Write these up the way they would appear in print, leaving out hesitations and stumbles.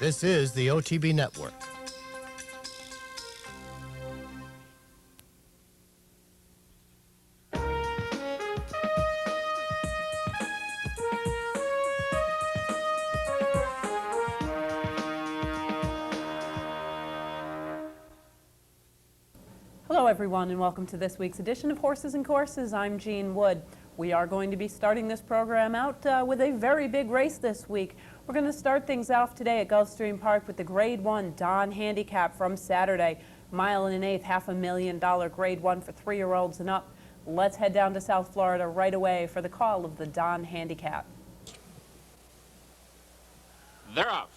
This is the OTB Network. Hello everyone and welcome to this week's edition of Horses and Courses. I'm Jean Wood. We are going to be starting this program out with a very big race this week. We're going to start things off today at Gulfstream Park with the Grade 1 Don Handicap from Saturday. Mile and an eighth, $500,000 Grade 1 for 3-year-olds and up. Let's head down to South Florida right away for the call of the Don Handicap. They're off.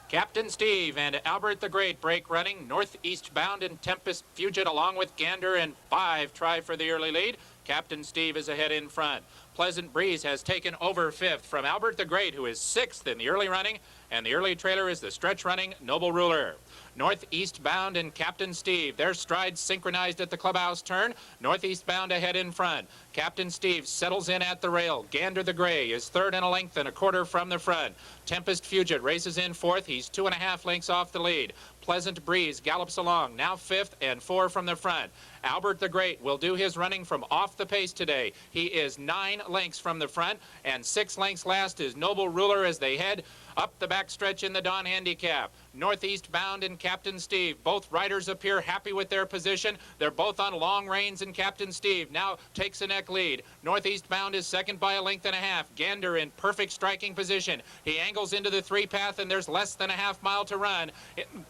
Captain Steve and Albert the Great break running. Northeast bound and Tempest Fugit along with Gander and 5 try for the early lead. Captain Steve is ahead in front. Pleasant Breeze has taken over 5th from Albert the Great, who is 6th in the early running, and the early trailer is the stretch running Noble Ruler. Northeast bound and Captain Steve, their strides synchronized at the clubhouse turn. Northeast bound ahead in front. Captain Steve settles in at the rail. Gander the Gray is 3rd and a length and a quarter from the front. Tempest Fugit races in 4th. He's 2.5 lengths off the lead. Pleasant Breeze gallops along, now 5th and 4 from the front. Albert the Great will do his running from off the pace today. He is 9 lengths from the front, and 6 lengths last is Noble Ruler as they head up the backstretch in the Don Handicap. Northeast bound and Captain Steve. Both riders appear happy with their position. They're both on long reins, and Captain Steve now takes a neck lead. Northeast bound is second by a length and a half. Gander in perfect striking position. He angles into the 3-path, and there's less than a half mile to run.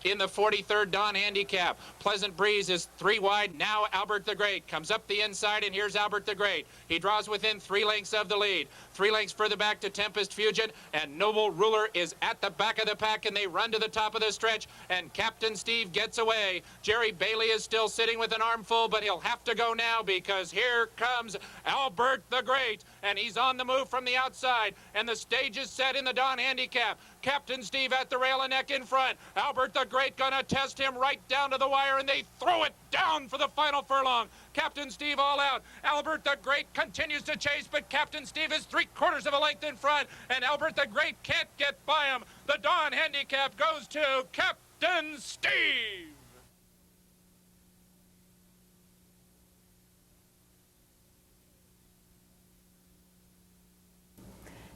In the 43rd Don Handicap, Pleasant Breeze is 3 wide. Now Albert the Great comes up the inside, and here's Albert the Great. He draws within 3 lengths of the lead. 3 lengths further back to Tempest Fugit, and Noble Ruler is at the back of the pack, and they run to the top of the stretch, and Captain Steve gets away. Jerry Bailey is still sitting with an armful, but he'll have to go now because here comes Albert the Great, and he's on the move from the outside, and the stage is set in the Don Handicap. Captain Steve at the rail and neck in front. Albert the Great gonna test him right down to the wire, and they throw it down for the final furlong. Captain Steve all out. Albert the Great continues to chase, but Captain Steve is 3/4 of a length in front, and Albert the Great can't get by him. The Don Handicap goes to Captain Steve.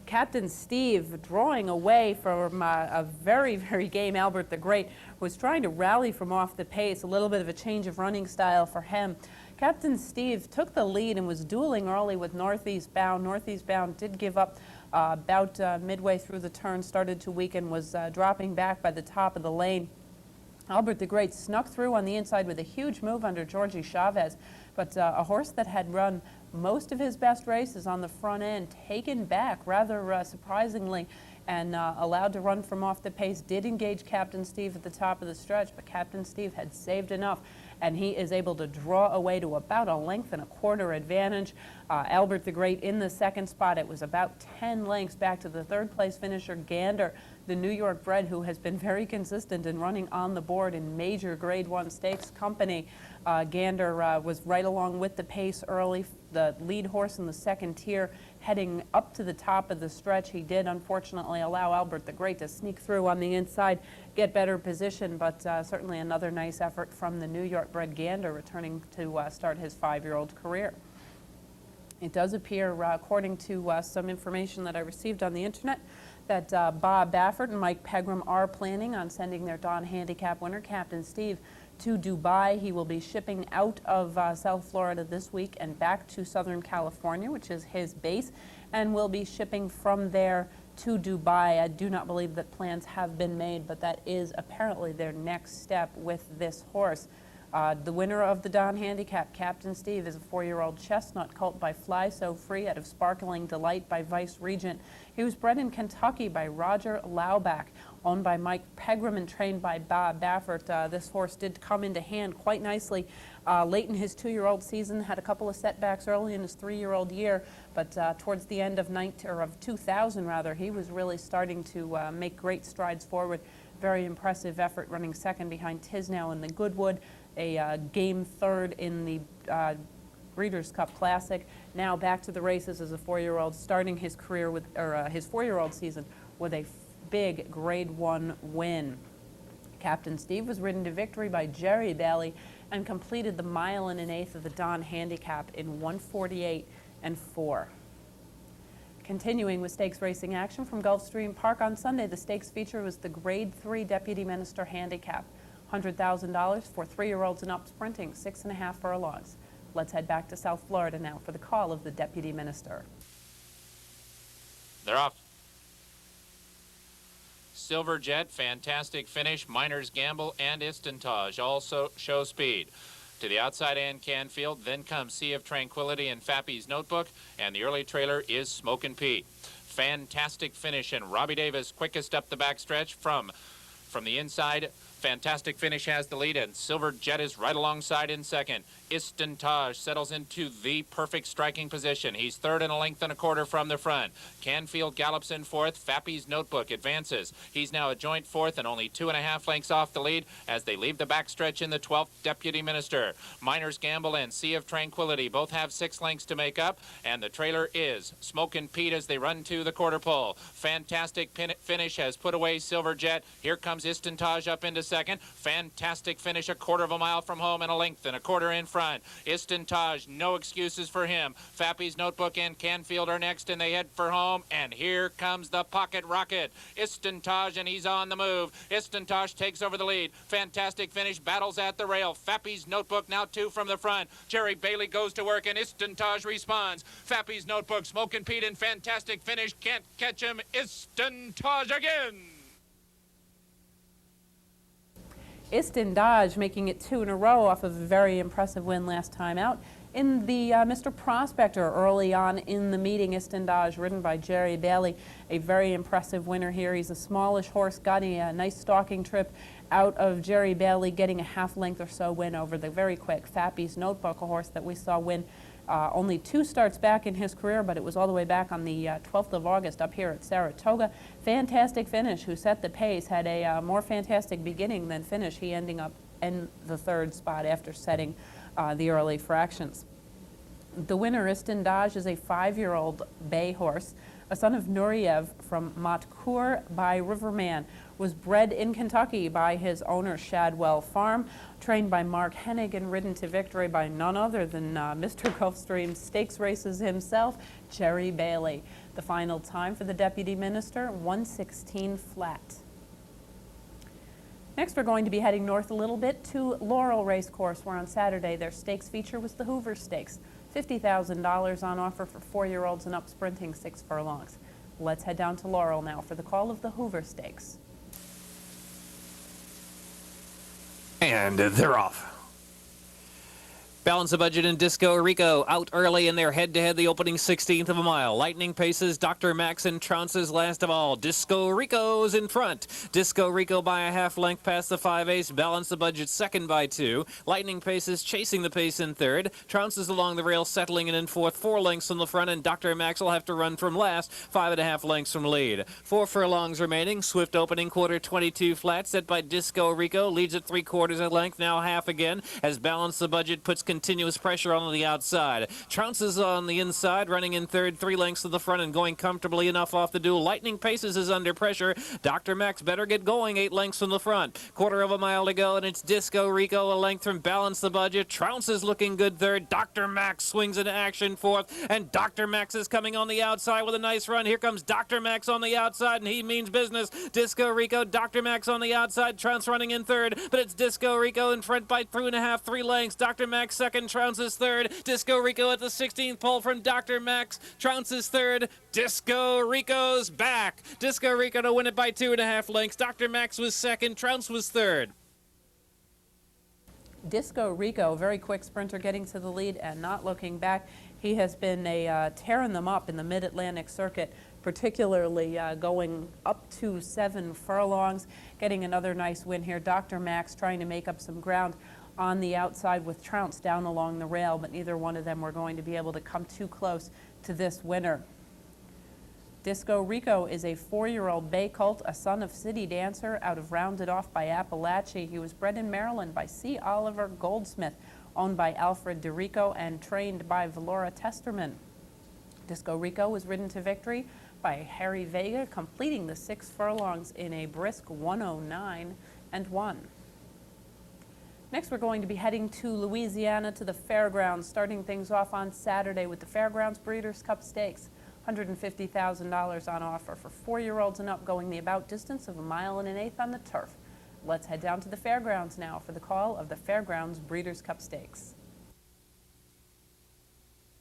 Captain Steve drawing away from a very, very game Albert the Great, was trying to rally from off the pace, a little bit of a change of running style for him. Captain Steve took the lead and was dueling early with Northeast Bound. Northeast Bound did give up about midway through the turn, started to weaken, was dropping back by the top of the lane. Albert the Great snuck through on the inside with a huge move under Georgie Chavez, but a horse that had run most of his best races on the front end, taken back rather surprisingly, and allowed to run from off the pace, did engage Captain Steve at the top of the stretch, but Captain Steve had saved enough, and he is able to draw away to about a length and a quarter advantage. Albert the Great in the second spot. It was about 10 lengths back to the 3rd place finisher, Gander, the New York bred, who has been very consistent in running on the board in major Grade 1 stakes company. Gander was right along with the pace early, the lead horse in the second tier, heading up to the top of the stretch. He did unfortunately allow Albert the Great to sneak through on the inside, get better position, but certainly another nice effort from the New York bred Gander, returning to start his 5-year-old career. It does appear, according to some information that I received on the internet, that Bob Baffert and Mike Pegram are planning on sending their Don Handicap winner, Captain Steve, to Dubai. He will be shipping out of South Florida this week and back to Southern California, which is his base, and will be shipping from there to Dubai. I do not believe that plans have been made, but that is apparently their next step with this horse. The winner of the Don Handicap, Captain Steve, is a 4-year-old chestnut colt by Fly So Free out of Sparkling Delight by Vice Regent. He was bred in Kentucky by Roger Laubach, owned by Mike Pegram and trained by Bob Baffert. This horse did come into hand quite nicely late in his 2-year-old season, had a couple of setbacks early in his 3-year-old year, but towards the end of 2000, he was really starting to make great strides forward. Very impressive effort, running second behind Tisnow in the Goodwood, a game 3rd in the Breeders' Cup Classic. Now back to the races as a 4-year-old, starting his career with, his 4-year-old season with a big Grade 1 win. Captain Steve was ridden to victory by Jerry Bailey and completed the 1 1/8 of the Don Handicap in 1:48 and 4. Continuing with stakes racing action from Gulfstream Park on Sunday, the stakes feature was the Grade 3 Deputy Minister Handicap. $100,000 for 3-year-olds and up sprinting, 6.5 furlongs. Let's head back to South Florida now for the call of the Deputy Minister. They're off. Silver Jet, fantastic finish. Miner's Gamble and Istantage also show speed. To the outside and Canfield, then comes Sea of Tranquility and Fappy's Notebook, and the early trailer is Smokin' Pete. Fantastic finish, and Robbie Davis quickest up the backstretch from the inside. Fantastic finish has the lead, and Silver Jet is right alongside in second. Istantage settles into the perfect striking position. He's third and 1.25 from the front. Canfield gallops in fourth. Fappy's Notebook advances. He's now a joint fourth and only 2.5 lengths off the lead as they leave the backstretch in the 12th Deputy Minister. Miner's Gamble and Sea of Tranquility both have 6 lengths to make up, and the trailer is Smokin' Pete as they run to the quarter pole. Fantastic finish has put away Silver Jet. Here comes Istantage up into second. Fantastic finish, 1/4 mile from home and 1.25 in front. Istantage, no excuses for him. Fappy's Notebook and Canfield are next, and they head for home. And here comes the pocket rocket. Istantage, and he's on the move. Istantage takes over the lead. Fantastic finish, battles at the rail. Fappy's Notebook now 2 from the front. Jerry Bailey goes to work, and Istantage responds. Fappy's Notebook, Smokin' Pete, and fantastic finish. Can't catch him. Istantage again. Istantage making it 2 in a row off of a very impressive win last time out. In the Mr. Prospector early on in the meeting, Istantage, ridden by Jerry Bailey, a very impressive winner here. He's a smallish horse, got a nice stalking trip out of Jerry Bailey, getting a 1/2 length or so win over the very quick Fappy's Notebook, a horse that we saw win only 2 starts back in his career, but it was all the way back on the 12th of August up here at Saratoga. Fantastic finish, who set the pace, had a more fantastic beginning than finish. He ending up in the 3rd spot after setting the early fractions. The winner, Istantage, is a 5-year-old bay horse, a son of Nureyev from Matcour by Riverman, was bred in Kentucky by his owner Shadwell Farm, trained by Mark Hennig and ridden to victory by none other than Mr. Gulfstream Stakes races himself, Jerry Bailey. The final time for the Deputy Minister, 1:16 flat. Next, we're going to be heading north a little bit to Laurel Racecourse, where on Saturday their stakes feature was the Hoover Stakes. $50,000 on offer for 4-year-olds and up sprinting 6 furlongs. Let's head down to Laurel now for the call of the Hoover Stakes. And they're off. Balance the Budget and Disco Rico out early in their head-to-head the opening 16th of a mile. Lightning Paces, Dr. Max and Trounces last of all. Disco Rico's in front. Disco Rico by a 1/2 length past the 5/8. Balance the Budget second by 2. Lightning Paces chasing the pace in third. Trounces along the rail settling in fourth. 4 lengths from the front, and Dr. Max will have to run from last. 5.5 lengths from lead. 4 furlongs remaining. Swift opening quarter 22 flat set by Disco Rico. Leads at 3/4 a length, now half again as Balance the Budget puts continuous pressure on the outside. Trounces on the inside, running in third, 3 lengths to the front and going comfortably enough off the duel. Lightning Paces is under pressure. Dr. Max better get going, 8 lengths from the front. 1/4 mile to go, and it's Disco Rico, a length from Balance the Budget. Trounces looking good third. Dr. Max swings into action fourth, and Dr. Max is coming on the outside with a nice run. Here comes Dr. Max on the outside, and he means business. Disco Rico, Dr. Max on the outside. Trounce running in third, but it's Disco Rico in front by 3.5, 3 lengths. Dr. Max second, Trounces third. Disco Rico at the 16th pole from Dr. Max. Trounces third. Disco Rico's back. Disco Rico to win it by 2.5 lengths. Dr. Max was second. Trounce was third. Disco Rico, very quick sprinter, getting to the lead and not looking back. He has been tearing them up in the Mid-Atlantic circuit, particularly going up to 7 furlongs, getting another nice win here. Dr. Max trying to make up some ground on the outside with Trounce down along the rail, but neither one of them were going to be able to come too close to this winner. Disco Rico is a 4-year-old bay colt, a son of City Dancer out of Rounded Off by Appalachia. He was bred in Maryland by C. Oliver Goldsmith, owned by Alfred DeRico and trained by Valora Testerman. Disco Rico was ridden to victory by Harry Vega, completing the 6 furlongs in a brisk 109-1. Next, we're going to be heading to Louisiana to the Fairgrounds, starting things off on Saturday with the Fairgrounds Breeders' Cup Stakes. $150,000 on offer for 4-year-olds and up, going the about distance of 1 1/8 miles on the turf. Let's head down to the Fairgrounds now for the call of the Fairgrounds Breeders' Cup Stakes.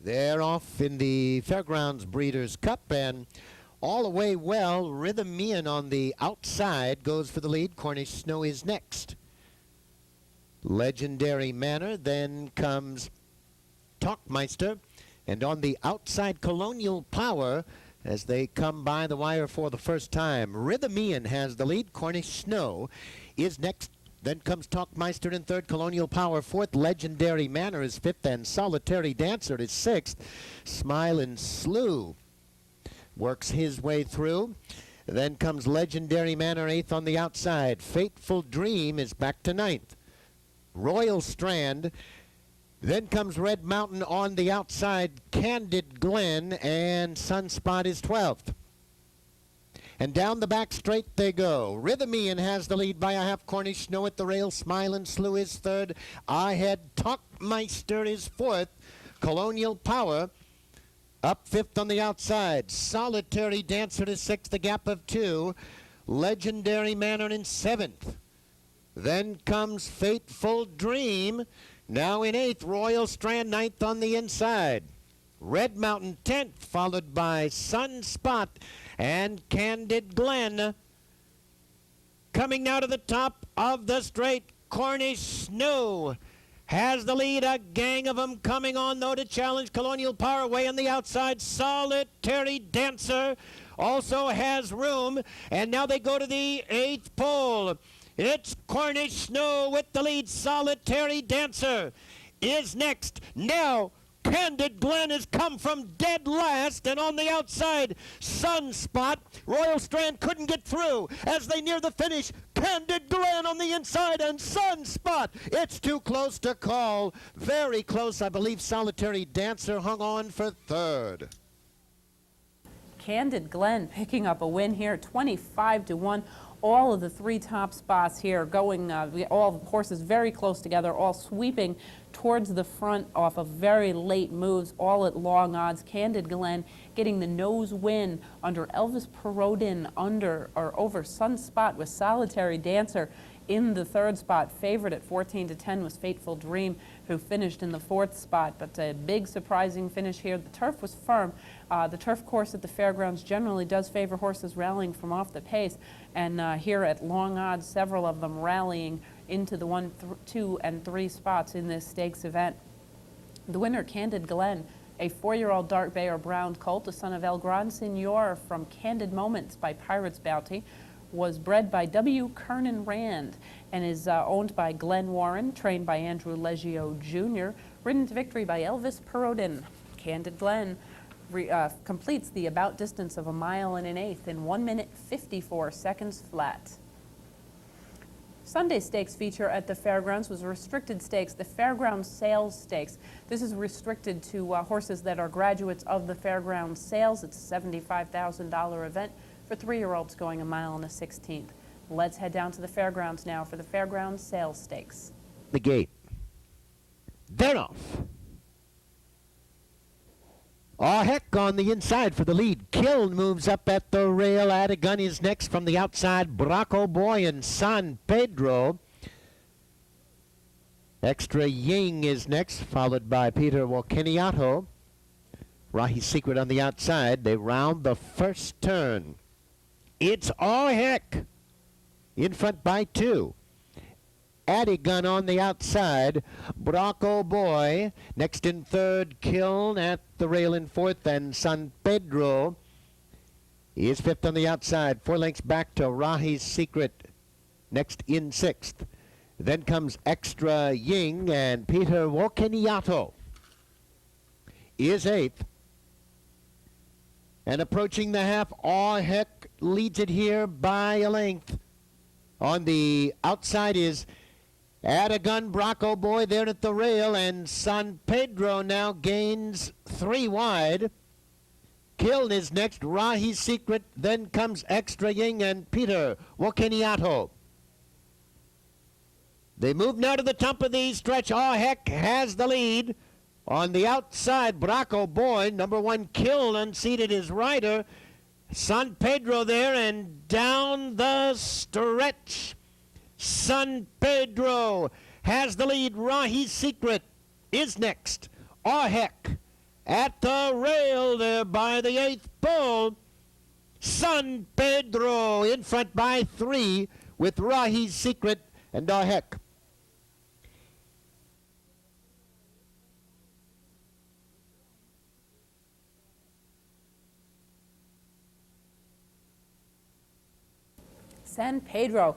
They're off in the Fairgrounds Breeders' Cup, and all the way well. Rhythm Meehan on the outside goes for the lead. Cornish Snow is next. Legendary Manor, then comes Talkmeister, and on the outside Colonial Power as they come by the wire for the first time. Rhythm Meehan has the lead. Cornish Snow is next. Then comes Talkmeister in third, Colonial Power fourth, Legendary Manor is fifth, and Solitary Dancer is sixth. Smilin' Slew works his way through. Then comes Legendary Manor eighth on the outside. Fateful Dream is back to ninth. Royal Strand. Then comes Red Mountain on the outside. Candid Glen, and Sunspot is 12th. And down the back straight they go. Rhythm Meehan has the lead by a half. Cornish Snow at the rail. Smilin' Slew is third. Ahead Talkmeister is fourth. Colonial Power up fifth on the outside. Solitary Dancer is sixth, the gap of 2. Legendary Manor in seventh. Then comes Fateful Dream, now in eighth. Royal Strand ninth on the inside. Red Mountain 10th, followed by Sunspot and Candid Glen. Coming now to the top of the straight, Cornish Snow has the lead. A gang of them coming on, though, to challenge Colonial Power way on the outside. Solitary Dancer also has room, and now they go to the 8th pole. It's Cornish Snow with the lead. Solitary Dancer is next. Now Candid Glen has come from dead last, and on the outside, Sunspot. Royal Strand couldn't get through as they near the finish. Candid Glen on the inside, and Sunspot. It's too close to call. Very close. I believe Solitary Dancer hung on for third. Candid Glen picking up a win here, 25-1. All of the 3 top spots here going, all the horses very close together, all sweeping towards the front off of very late moves, all at long odds. Candid Glen getting the nose win under Elvis Perodin, over Sunspot with Solitary Dancer in the 3rd spot. Favorite at 14-10 was Fateful Dream, who finished in the 4th spot. But a big surprising finish here. The turf was firm. The turf course at the Fairgrounds generally does favor horses rallying from off the pace. And here at long odds, several of them rallying into the 1, 2, and 3 spots in this stakes event. The winner, Candid Glen, a 4-year-old dark bay or brown colt, the son of El Gran Senor from Candid Moments by Pirate's Bounty, was bred by W. Kernan Rand and is owned by Glenn Warren, trained by Andrew Leggio Jr., ridden to victory by Elvis Perodin. Candid Glen completes the about distance of 1 1/8 miles in 1 minute 54 seconds flat. Sunday stakes feature at the Fairgrounds was a restricted stakes, the Fairgrounds Sales Stakes. This is restricted to horses that are graduates of the Fairgrounds Sales. It's a $75,000 event for 3-year-olds going 1 1/16 miles. Let's head down to the Fairgrounds now for the Fairgrounds Sales Stakes. The gate. They're off. Oh, heck, on the inside for the lead. Kiln moves up at the rail. Adagun is next from the outside. Braco Boy and San Pedro. Extra Ying is next, followed by Peter Walkeniato. Rahi's Secret on the outside. They round the first turn. It's Oh Heck in front by 2. Adagun on the outside. Braco Boy next in third. Kiln at the rail in fourth, and San Pedro is fifth on the outside. 4 lengths back to Rahi's Secret next in sixth. Then comes Extra Ying, and Peter Walkeniato is eighth. And approaching the half, Oh Heck leads it here by a length. On the outside is Adagun, Braco Boy there at the rail, and San Pedro now gains 3 wide. Kiln is next. Rahi's Secret. Then comes Extra Ying and Peter Wokeniato. They move now to the top of the stretch. Oh, Heck has the lead. On the outside, Braco Boy, number 1, Kiln, unseated his rider. San Pedro there, and down the stretch. San Pedro has the lead. Rahi's Secret is next. Oh, Heck at the rail there by the 8th pole. San Pedro in front by 3 with Rahi's Secret and Oh, Heck. San Pedro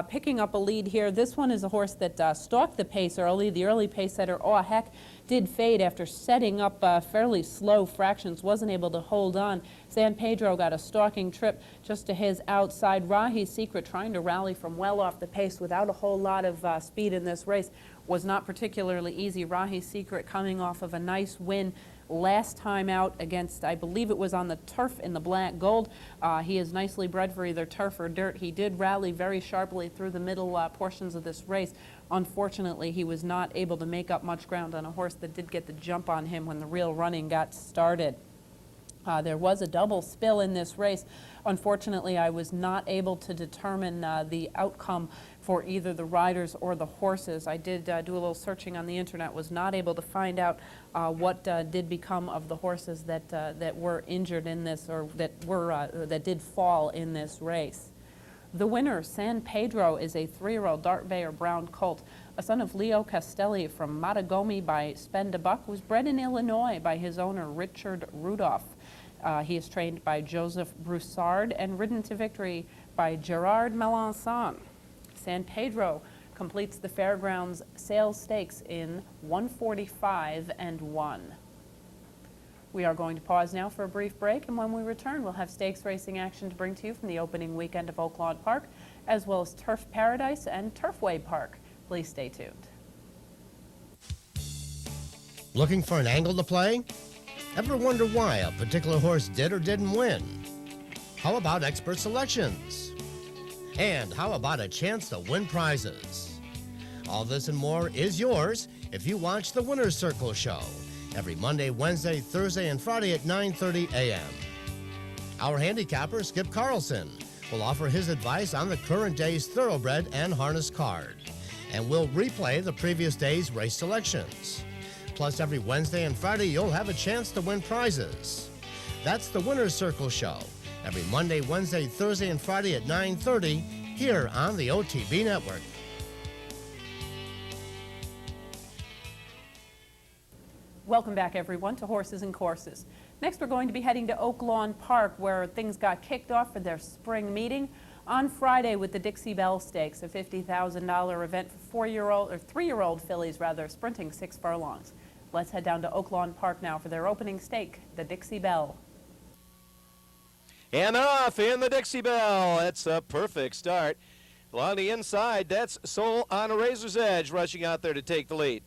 picking up a lead here. This one is a horse that stalked the pace early. The early pace setter, Oh Heck, did fade after setting up fairly slow fractions, wasn't able to hold on. San Pedro got a stalking trip just to his outside. Rahi's Secret, trying to rally from well off the pace without a whole lot of speed in this race, was not particularly easy. Rahi's Secret coming off of a nice win last time out against, I believe it was on the turf in the black gold. He is nicely bred for either turf or dirt. He did rally very sharply through the middle portions of this race. Unfortunately, he was not able to make up much ground on a horse that did get the jump on him when the real running got started. There was a double spill in this race. Unfortunately, I was not able to determine the outcome for either the riders or the horses. I did do a little searching on the internet, was not able to find out what did become of the horses that were injured in this, or that did fall in this race. The winner, San Pedro, is a 3-year-old Dartveyor Brown colt, a son of Leo Castelli from Matagomi by Spendebuck, was bred in Illinois by his owner, Richard Rudolph. He is trained by Joseph Broussard and ridden to victory by Gerard Melançon. San Pedro completes the Fairgrounds Sales Stakes in 1:45.1. We are going to pause now for a brief break, and when we return, we'll have stakes racing action to bring to you from the opening weekend of Oaklawn Park, as well as Turf Paradise and Turfway Park. Please stay tuned. Looking for an angle to play? Ever wonder why a particular horse did or didn't win? How about expert selections? And how about a chance to win prizes? All this and more is yours if you watch the Winner's Circle show every Monday, Wednesday, Thursday, and Friday at 9:30 a.m. Our handicapper, Skip Carlson, will offer his advice on the current day's Thoroughbred and harness card, and we'll replay the previous day's race selections. Plus, every Wednesday and Friday, you'll have a chance to win prizes. That's the Winner's Circle show every Monday, Wednesday, Thursday, and Friday at 9:30 here on the OTB Network. Welcome back, everyone, to Horses and Courses. Next, we're going to be heading to Oaklawn Park, where things got kicked off for their spring meeting on Friday with the Dixie Belle Stakes, a $50,000 event for 3-year-old fillies, sprinting 6 furlongs. Let's head down to Oaklawn Park now for their opening stake, the Dixie Belle. And they're off in the Dixie Belle. That's a perfect start. Along the inside, that's Soul on a Razor's Edge rushing out there to take the lead.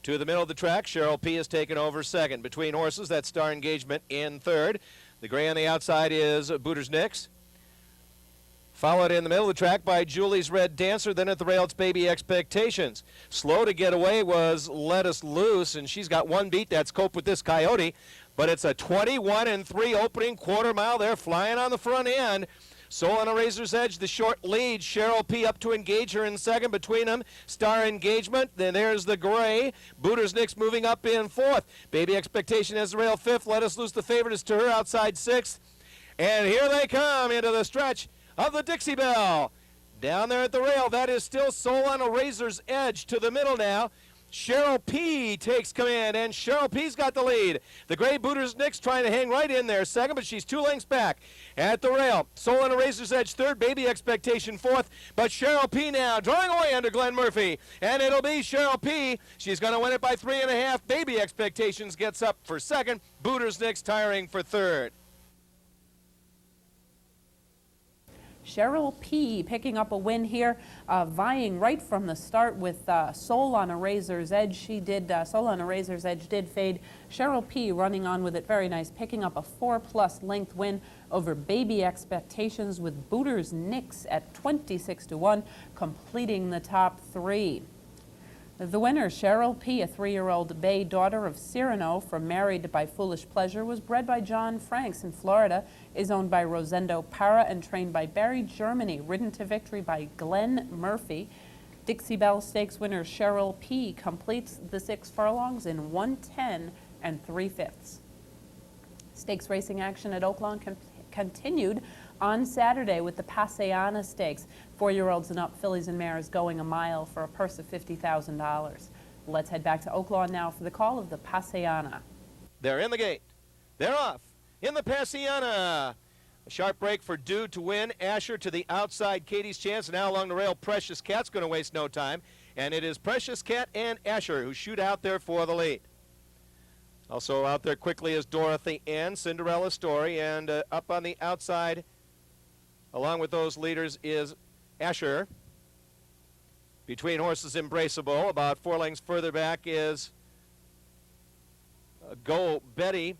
To the middle of the track, Cheryl P. has taken over second. Between horses, that's Star Engagement in third. The gray on the outside is Booter's Nix. Followed in the middle of the track by Julie's Red Dancer. Then at the rail, it's Baby Expectations. Slow to get away was Let Us Loose, and she's got one beat. That's Cope with This Coyote. But it's a 21-3 opening quarter mile. They're flying on the front end. Soul on a Razor's Edge, the short lead. Cheryl P. up to engage her in second. Between them, Star Engagement. Then there's the gray. Booter's Nix moving up in fourth. Baby Expectation has the rail fifth. Let Us Loose, the favorite, is to her outside sixth. And here they come into the stretch of the Dixie Belle. Down there at the rail, that is still Soul on a Razor's Edge. To the middle now, Cheryl P. takes command, and Cheryl P.'s got the lead. The gray Booter's Nix trying to hang right in there second, but she's 2 lengths back. At the rail, Soul on a Razor's Edge third, Baby Expectation fourth, but Cheryl P. now drawing away under Glenn Murphy, and it'll be Cheryl P. She's going to win it by 3.5. Baby Expectations gets up for second. Booter's Nix tiring for third. Cheryl P. picking up a win here, vying right from the start with Soul on a Razor's Edge. Soul on a Razor's Edge did fade. Cheryl P. running on with it very nice, picking up a 4+ length win over Baby Expectations with Booter's Nix at 26-1, completing the top 3. The winner, Cheryl P., a 3-year-old bay daughter of Cyrano from Married by Foolish Pleasure, was bred by John Franks in Florida, is owned by Rosendo Parra and trained by Barry Germany, ridden to victory by Glenn Murphy. Dixie Bell Stakes winner Cheryl P. completes the 6 furlongs in 1:10 3/5. Stakes racing action at Oaklawn continued on Saturday with the Paseona Stakes. 4-year-olds and up, fillies and mares going a mile for a purse of $50,000. Let's head back to Oaklawn now for the call of the Paseona. They're in the gate. They're off in the Paseona. A sharp break for Dew to win. Asher to the outside. Katie's Chance. Now along the rail, Precious Cat's going to waste no time. And it is Precious Cat and Asher who shoot out there for the lead. Also out there quickly is Dorothy Ann, Cinderella Story. And up on the outside, along with those leaders, is Asher. Between horses, Embraceable. About 4 lengths further back is Go Betty.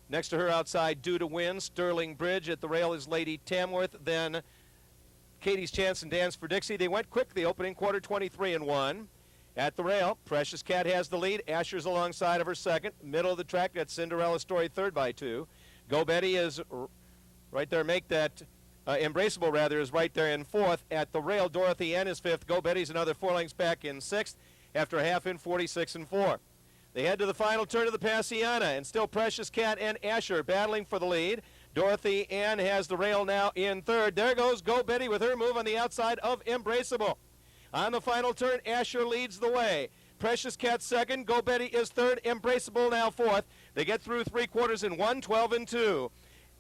Next to her outside, Due to Win. Sterling Bridge. At the rail is Lady Tamworth. Then Katie's Chance and Dance for Dixie. They went quick the opening quarter, 23-1. At the rail, Precious Cat has the lead. Asher's alongside of her second. Middle of the track, that's Cinderella Story third by 2. Go Betty is right there. Make that Embraceable, rather, is right there in 4th. At the rail, Dorothy Ann is 5th. Go Betty's another 4 lengths back in 6th after a half in 46-4. They head to the final turn of the Paseona, and still Precious Cat and Asher battling for the lead. Dorothy Ann has the rail now in 3rd. There goes Go Betty with her move on the outside of Embraceable. On the final turn, Asher leads the way. Precious Cat 2nd. Go Betty is 3rd. Embraceable now 4th. They get through 3 quarters in 1:12-2.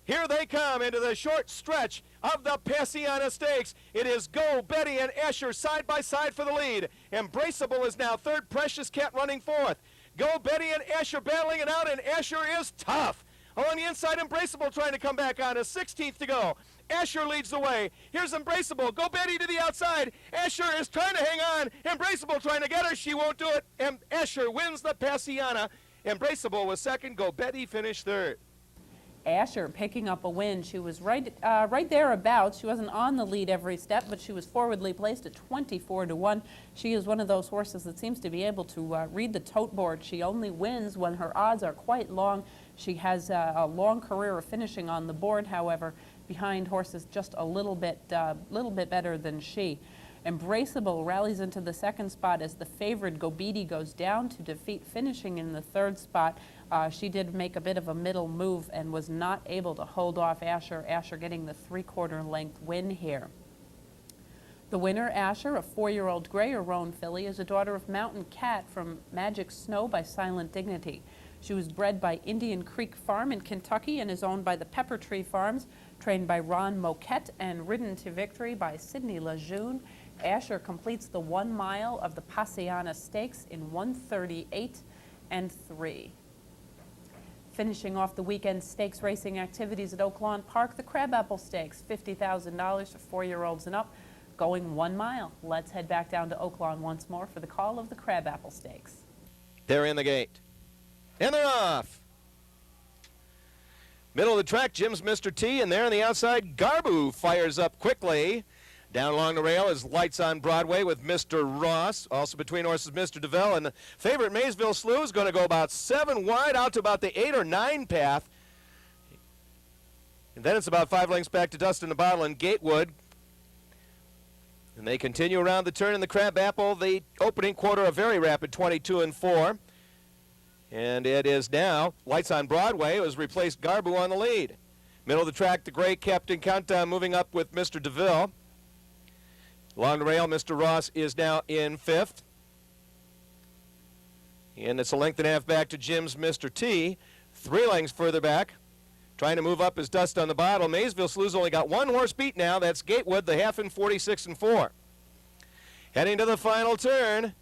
Here they come into the short stretch of the Paseona Stakes. It is Go Betty and Asher side by side for the lead. Embraceable is now 3rd. Precious Cat running 4th. Go Betty and Asher battling it out, and Asher is tough. On the inside, Embraceable trying to come back on. A 16th to go. Asher leads the way. Here's Embraceable. Go Betty to the outside. Asher is trying to hang on. Embraceable trying to get her. She won't do it. Asher wins the Paseona. Embraceable was 2nd. Go Betty finished 3rd. Asher picking up a win. She was right thereabouts. She wasn't on the lead every step, but she was forwardly placed at 24-1. She is one of those horses that seems to be able to read the tote board. She only wins when her odds are quite long. She has a long career of finishing on the board, however, behind horses just a little bit better than she. Embraceable rallies into the 2nd spot as the favored Go Betty goes down to defeat, finishing in the 3rd spot. She did make a bit of a middle move and was not able to hold off Asher. Asher getting the 3/4 length win here. The winner, Asher, a 4-year-old gray or roan filly, is a daughter of Mountain Cat from Magic Snow by Silent Dignity. She was bred by Indian Creek Farm in Kentucky and is owned by the Pepper Tree Farms, trained by Ron Moquette and ridden to victory by Sidney Lejeune. Asher completes the 1 mile of the Paseona Stakes in 1:38-3. Finishing off the weekend stakes racing activities at Oaklawn Park, the Crabapple Stakes, $50,000 for 4-year-olds and up, going 1 mile. Let's head back down to Oaklawn once more for the call of the Crabapple Stakes. They're in the gate. And they're off. Middle of the track, Jim's Mr. T, and there on the outside, Garbu fires up quickly. Down along the rail is Lights on Broadway with Mr. Ross. Also between horses, Mr. DeVille. And the favorite, Maysville Slew, is going to go about 7 wide out to about the 8 or 9 path. And then it's about 5 lengths back to Dust in the Bottle and Gatewood. And they continue around the turn in the Crabapple. The opening quarter, a very rapid 22-4. And it is now Lights on Broadway, who has replaced Garbu on the lead. Middle of the track, the gray Captain Countdown moving up with Mr. DeVille. Along the rail, Mr. Ross is now in 5th. And it's a length and a half back to Jim's Mr. T. 3 lengths further back. Trying to move up is Dust on the Bottle. Maysville Slew's only got 1 horse beat now. That's Gatewood, the half in 46-4. Heading to the final turn.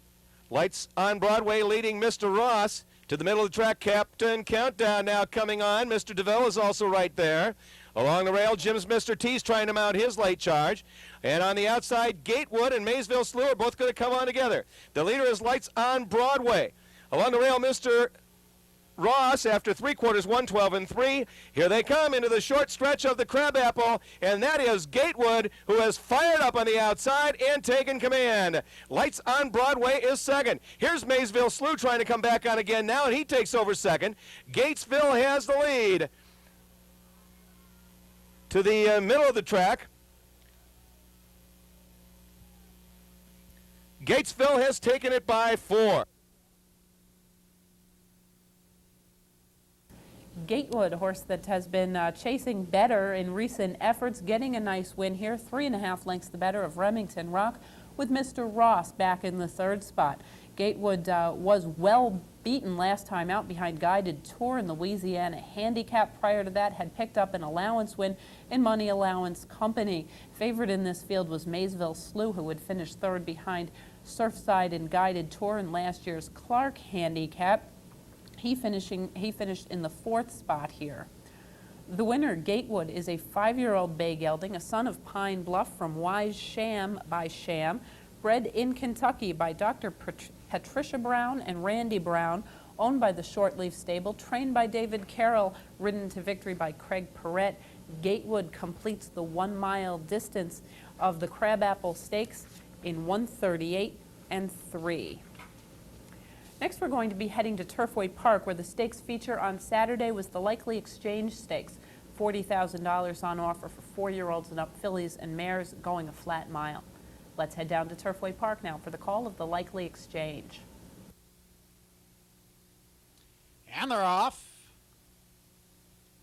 Lights on Broadway leading Mr. Ross. To the middle of the track, Captain Countdown now coming on. Mr. DeVille is also right there. Along the rail, Jim's Mr. T's trying to mount his late charge. And on the outside, Gatewood and Maysville Slew are both going to come on together. The leader is Lights on Broadway. Along the rail, Mr. Ross, after 3/4, 112 and 3. Here they come into the short stretch of the Crabapple, and that is Gatewood, who has fired up on the outside and taken command. Lights on Broadway is second. Here's Maysville Slew trying to come back on again now, and he takes over second. Gatesville has the lead. To the middle of the track, Gatesville has taken it by 4. Gatewood, a horse that has been chasing better in recent efforts, getting a nice win here, 3.5 lengths the better of Remington Rock, with Mr. Ross back in the third spot. Gatewood was well beaten last time out behind Guided Tour in the Louisiana Handicap. Prior to that, had picked up an allowance win in Money Allowance Company. Favored in this field was Maysville Slew, who would finish third behind Surfside and Guided Tour in last year's Clark Handicap. He finished in the fourth spot here. The winner, Gatewood, is a 5-year-old bay gelding, a son of Pine Bluff from Wise Sham by Sham, bred in Kentucky by Dr. Patricia Brown and Randy Brown, owned by the Shortleaf Stable, trained by David Carroll, ridden to victory by Craig Perrette. Gatewood completes the 1-mile distance of the Crabapple Stakes in 1:38 and 3. Next, we're going to be heading to Turfway Park, where the stakes feature on Saturday was the Likely Exchange Stakes. $40,000 on offer for 4-year-olds and up fillies and mares going a flat mile. Let's head down to Turfway Park now for the call of the Likely Exchange. And they're off.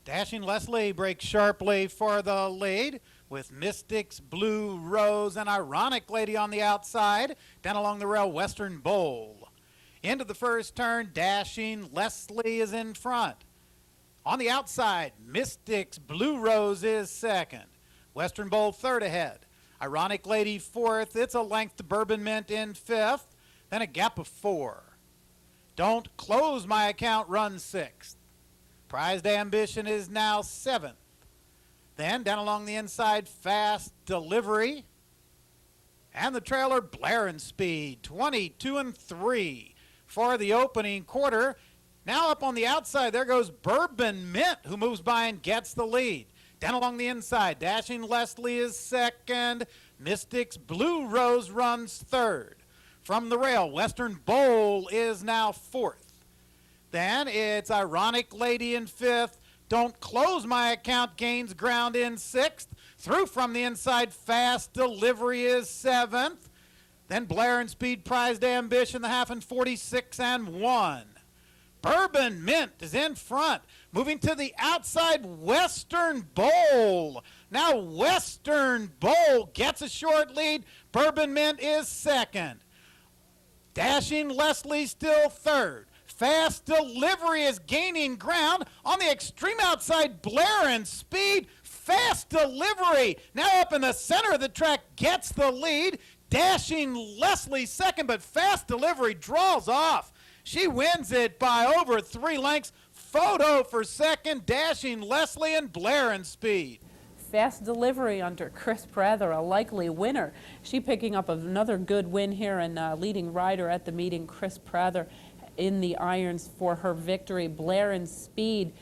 Dashing Leslie breaks sharply for the lead, with Mystics, Blue Rose, and Ironic Lady on the outside. Down along the rail, Western Bowl. Into the first turn, Dashing Leslie is in front. On the outside, Mystics, Blue Rose is second. Western Bowl third ahead. Ironic Lady fourth. It's a length to Bourbon Mint in fifth. Then a gap of 4. Don't Close My Account runs sixth. Prized Ambition is now seventh. Then down along the inside, Fast Delivery. And the trailer, Blair and Speed, 22 and 3 for the opening quarter. Now up on the outside, there goes Bourbon Mint, who moves by and gets the lead. Down along the inside, Dashing Leslie is second. Mystics Blue Rose runs third. From the rail, Western Bowl is now fourth. Then it's Ironic Lady in fifth. Don't Close My Account gains ground in sixth. Through from the inside, Fast Delivery is seventh. Then Blair and Speed, Prized Ambition, the half in 46 and 1. Bourbon Mint is in front. Moving to the outside, Western Bowl. Now Western Bowl gets a short lead. Bourbon Mint is second. Dashing Leslie still third. Fast Delivery is gaining ground. On the extreme outside, Blair and Speed. Fast Delivery, now up in the center of the track, gets the lead. Dashing Leslie second, but Fast Delivery draws off. She wins it by over 3 lengths. Photo for second, Dashing Leslie and Blair and Speed. Fast Delivery under Chris Prather, a likely winner. She picking up another good win here, and leading rider at the meeting, Chris Prather, in the irons for her victory. Blair and Speed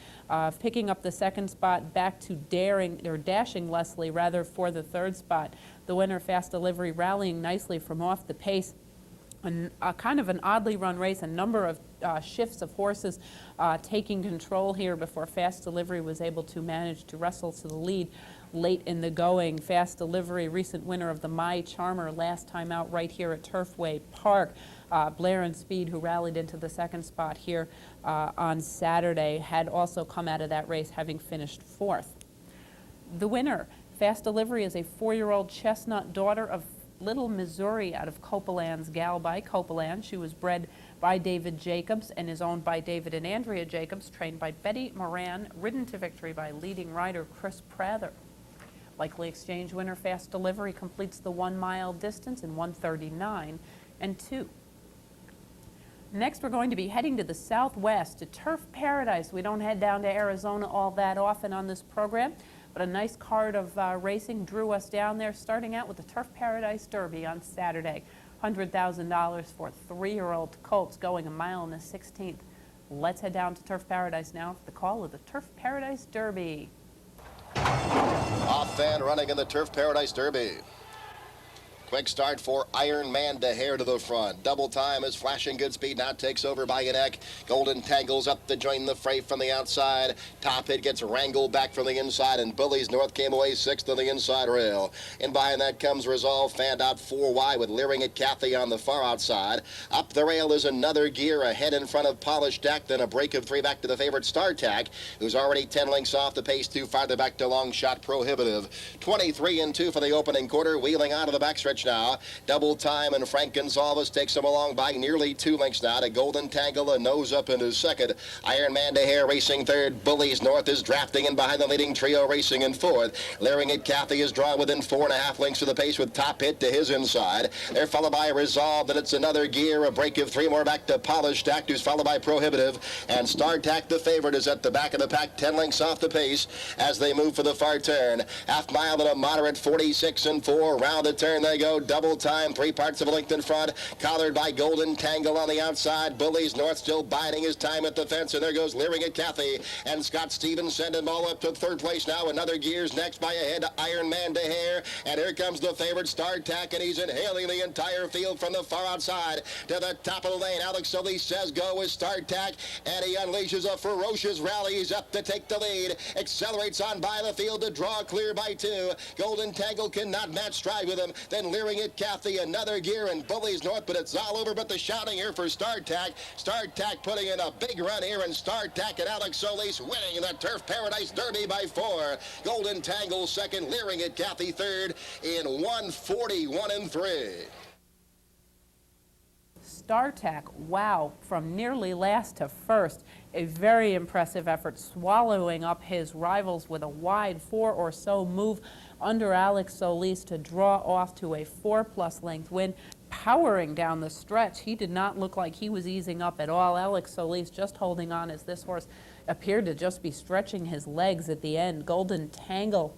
picking up the second spot, back to Dashing Leslie rather for the third spot. The winner, Fast Delivery, rallying nicely from off the pace. Kind of an oddly run race, a number of shifts of horses taking control here before Fast Delivery was able to manage to wrestle to the lead late in the going. Fast Delivery, recent winner of the My Charmer last time out right here at Turfway Park. Blair and Speed, who rallied into the second spot here on Saturday, had also come out of that race having finished fourth. The winner, Fast Delivery, is a 4-year-old chestnut daughter of Little Missouri out of Copeland's Gal by Copeland. She was bred by David Jacobs and is owned by David and Andrea Jacobs, trained by Betty Moran, ridden to victory by leading rider Chris Prather. Likely Exchange winner Fast Delivery completes the 1-mile distance in 1:39 and 2. Next, we're going to be heading to the southwest to Turf Paradise. We don't head down to Arizona all that often on this program, But a nice card of racing drew us down there, starting out with the Turf Paradise Derby on Saturday. $100,000 for 3-year-old colts going a mile and a 16th. Let's head down to Turf Paradise now for the call of the Turf Paradise Derby. Off and running in the Turf Paradise Derby. Quick start for Iron Man to Hair to the front. Double time is flashing good speed. Now takes over by a neck. Golden Tangles up to join the fray from the outside. Top Hit gets wrangled back from the inside, and Bully's North came away 6th on the inside rail. And behind that comes Resolve, fanned out 4 wide with Leering at Kathy on the far outside. Up the rail is another gear ahead in front of Polished Deck, then a break of 3 back to the favorite StarTac, who's already 10 lengths off the pace, 2 farther back to Long Shot Prohibitive. 23 and 2 for the opening quarter, wheeling out of the backstretch now. Double time, and Frank Gonsalves takes him along by nearly 2 lengths now to Golden Tangle, a nose up into second. Iron Man to Hair racing third. Bully's North is drafting in behind the leading trio racing in fourth. Leering at Kathy is drawn within 4.5 lengths of the pace with Top Hit to his inside. They're followed by Resolve, then it's another gear, a break of 3 more back to Polished Act, who's followed by Prohibitive. And StarTac, the favorite, is at the back of the pack, 10 lengths off the pace as they move for the far turn. Half mile at a moderate 46 and 4. Round the turn they go. Double time, 3 parts of a length in front, collared by Golden Tangle on the outside. Bully's North still biding his time at the fence, and there goes Leering at Kathy, and Scott Stevens sending them all up to 3rd place now. Another gears next by ahead to Iron Man to Hair, and here comes the favorite StarTac, and he's inhaling the entire field from the far outside to the top of the lane. Alex Solis says go with StarTac, and he unleashes a ferocious rally. He's up to take the lead, accelerates on by the field to draw clear by 2. Golden Tangle cannot match stride with him, then Leering at Kathy, another gear, and Bully's North, but it's all over but the shouting here for StarTac. StarTac putting in a big run here, and StarTac and Alex Solis winning the Turf Paradise Derby by 4. Golden Tangle second, Leering at Kathy third in 1:41 and 3. StarTac, wow, from nearly last to first. A very impressive effort, swallowing up his rivals with a wide 4 or so move under Alex Solis to draw off to a 4+ length win. Powering down the stretch, he did not look like he was easing up at all. Alex Solis just holding on as this horse appeared to just be stretching his legs at the end. Golden Tangle,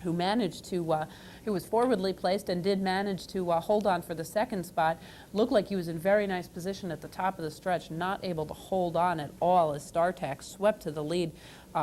who managed to, who was forwardly placed and did manage to hold on for the 2nd spot, looked like he was in very nice position at the top of the stretch, not able to hold on at all as StarTac swept to the lead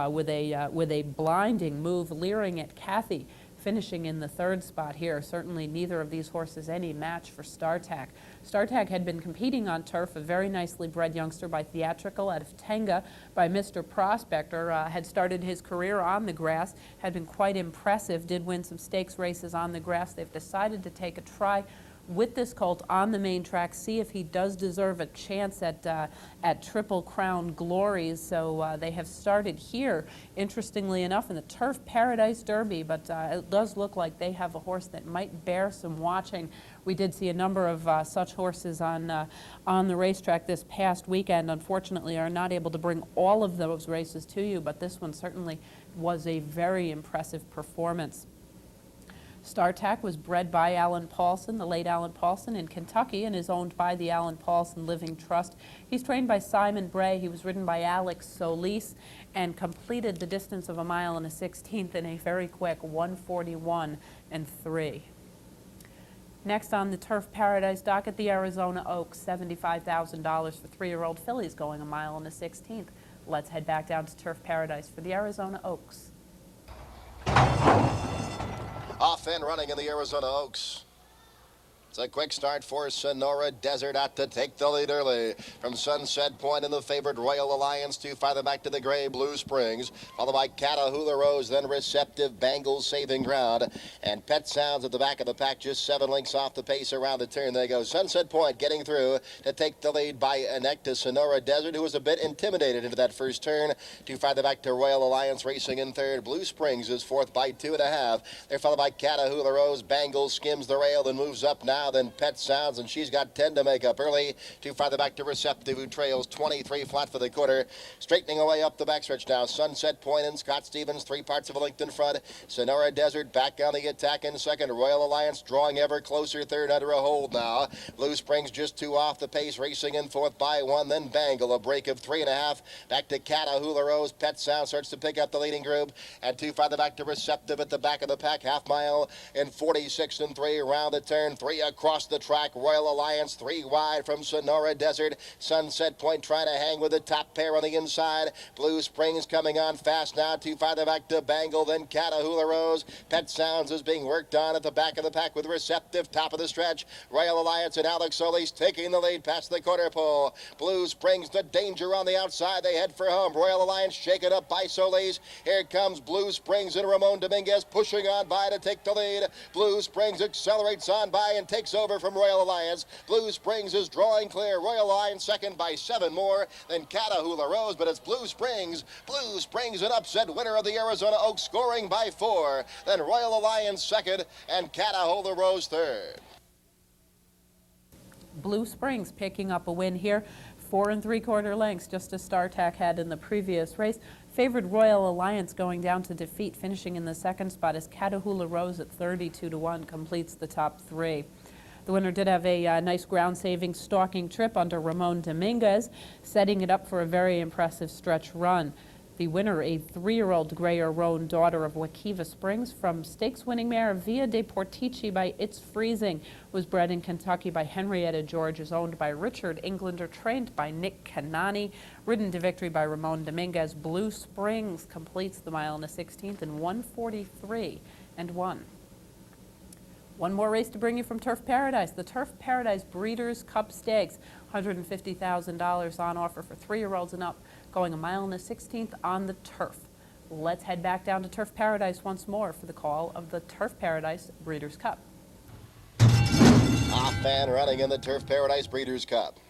with a blinding move. Leering at Kathy finishing in the 3rd spot here. Certainly neither of these horses any match for StarTac. StarTac had been competing on turf, a very nicely bred youngster by Theatrical out of Tenga by Mr. Prospector, had started his career on the grass, had been quite impressive, did win some stakes races on the grass. They've decided to take a try with this colt on the main track, see if he does deserve a chance at Triple Crown glories. So they have started here, interestingly enough, in the Turf Paradise Derby, but it does look like they have a horse that might bear some watching. We did see a number of such horses on the racetrack this past weekend. Unfortunately, are not able to bring all of those races to you, but this one certainly was a very impressive performance. StarTac was bred by Alan Paulson, the late Alan Paulson, in Kentucky, and is owned by the Alan Paulson Living Trust. He's trained by Simon Bray. He was ridden by Alex Solis and completed the distance of a mile and a 16th in a very quick 1:41 and 3. Next on the Turf Paradise docket, the Arizona Oaks, $75,000 for 3-year-old fillies going a mile and a 16th. Let's head back down to Turf Paradise for the Arizona Oaks. Off and running in the Arizona Oaks. It's a quick start for Sonora Desert out to take the lead early. From Sunset Point and the favorite Royal Alliance, 2 farther back to the gray Blue Springs, followed by Catahoula Rose, then Receptive Bangles Saving Ground, and Pet Sounds at the back of the pack, just 7 lengths off the pace around the turn. They go. Sunset Point getting through to take the lead by a neck to Sonora Desert, who was a bit intimidated into that first turn. 2 farther back to Royal Alliance racing in third. Blue Springs is 4th by 2.5. They're followed by Catahoula Rose. Bangles skims the rail and moves up now now, then Pet Sounds, and she's got 10 to make up early. Too farther back to Receptive, who trails 23 flat for the quarter. Straightening away up the backstretch now. Sunset Point and Scott Stevens, 3 parts of a length in front. Sonora Desert back on the attack in second. Royal Alliance drawing ever closer, third under a hold now. Blue Springs just 2 off the pace, racing in fourth by 1. Then Bangle, a break of 3.5. Back to Catahoula Rose. Pet Sound starts to pick up the leading group. And 2 farther back to Receptive at the back of the pack. Half mile in 46 and 3. Around the turn, 3 across the track. Royal Alliance 3 wide from Sonora Desert. Sunset Point trying to hang with the top pair on the inside. Blue Springs coming on fast now. 2 farther back to Bangle, then Catahoula Rose. Pet Sounds is being worked on at the back of the pack with Receptive, top of the stretch. Royal Alliance and Alex Solis taking the lead past the quarter pole. Blue Springs, the danger on the outside. They head for home. Royal Alliance shaken up by Solis. Here comes Blue Springs and Ramon Dominguez pushing on by to take the lead. Blue Springs accelerates on by and takes over from Royal Alliance. Blue Springs is drawing clear. Royal Alliance second by 7 more than Catahoula Rose, but it's Blue Springs. Blue Springs, an upset winner of the Arizona Oaks, scoring by 4. Then Royal Alliance second and Catahoula Rose third. Blue Springs picking up a win here. 4 3/4 lengths, just as StarTac had in the previous race. Favored Royal Alliance going down to defeat, finishing in the second spot as Catahoula Rose at 32-1 completes the top 3. The winner did have a nice ground-saving stalking trip under Ramon Dominguez, setting it up for a very impressive stretch run. The winner, a 3-year-old Grayer Roan daughter of Wakiva Springs from stakes-winning mare Via de Portici by It's Freezing, was bred in Kentucky by Henrietta George, is owned by Richard Englander, trained by Nick Kanani, ridden to victory by Ramon Dominguez. Blue Springs completes the mile in the 16th in 1:43.1. One more race to bring you from Turf Paradise. The Turf Paradise Breeders' Cup Stakes, $150,000 on offer for 3-year-olds and up, going a mile in the 16th on the turf. Let's head back down to Turf Paradise once more for the call of the Turf Paradise Breeders' Cup. Off man running in the Turf Paradise Breeders' Cup.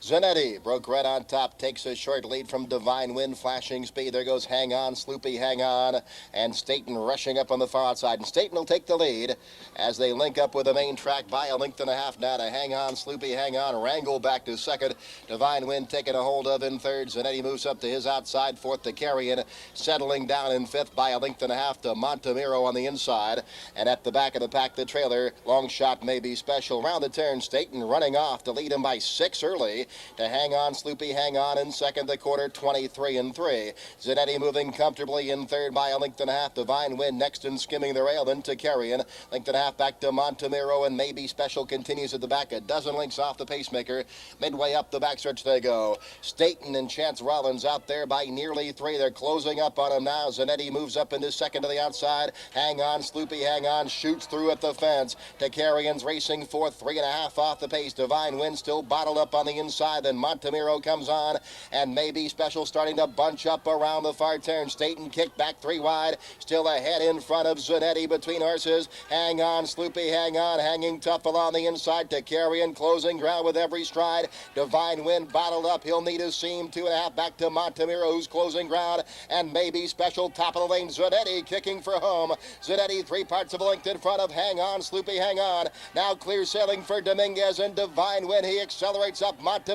Zanetti broke red on top, takes a short lead from Divine Wind, flashing speed. There goes Hang On, Sloopy Hang On, and Staten rushing up on the far outside. And Staten will take the lead as they link up with the main track by a length and a half now to Hang On, Sloopy Hang On. Wrangle back to second. Divine Wind taking a hold of in third. Zanetti moves up to his outside, fourth to Carrion, settling down in fifth by a length and a half to Montemiro on the inside. And at the back of the pack, the trailer, Long Shot May Be Special. Round the turn, Staten running off to lead him by 6 early. To Hang On, Sloopy Hang On in second, the quarter 23-3. Zanetti moving comfortably in third by a length and a half. Divine Wind next and skimming the rail, then to Carrion. Length and a half back to Montemiro, and Maybe Special continues at the back. A dozen lengths off the pacemaker. Midway up the backstretch they go. Staten and Chance Rollins out there by nearly 3. They're closing up on him now. Zanetti moves up into second to the outside. Hang On, Sloopy Hang On shoots through at the fence. To Carrion's racing fourth, 3.5 off the pace. Divine Wind still bottled up on the inside. Then Montemiro comes on, and Maybe Special starting to bunch up around the far turn. Staten kicked back 3 wide, still ahead in front of Zanetti between horses. Hang On, Sloopy Hang On, hanging tough along the inside to Carrion, closing ground with every stride. Divine Wind bottled up, he'll need a seam, 2.5 back to Montemiro, who's closing ground, and Maybe Special top of the lane. Zanetti kicking for home. Zanetti 3 parts of a length in front of Hang On, Sloopy Hang On. Now clear sailing for Dominguez and Divine Wind. He accelerates up. Montemiro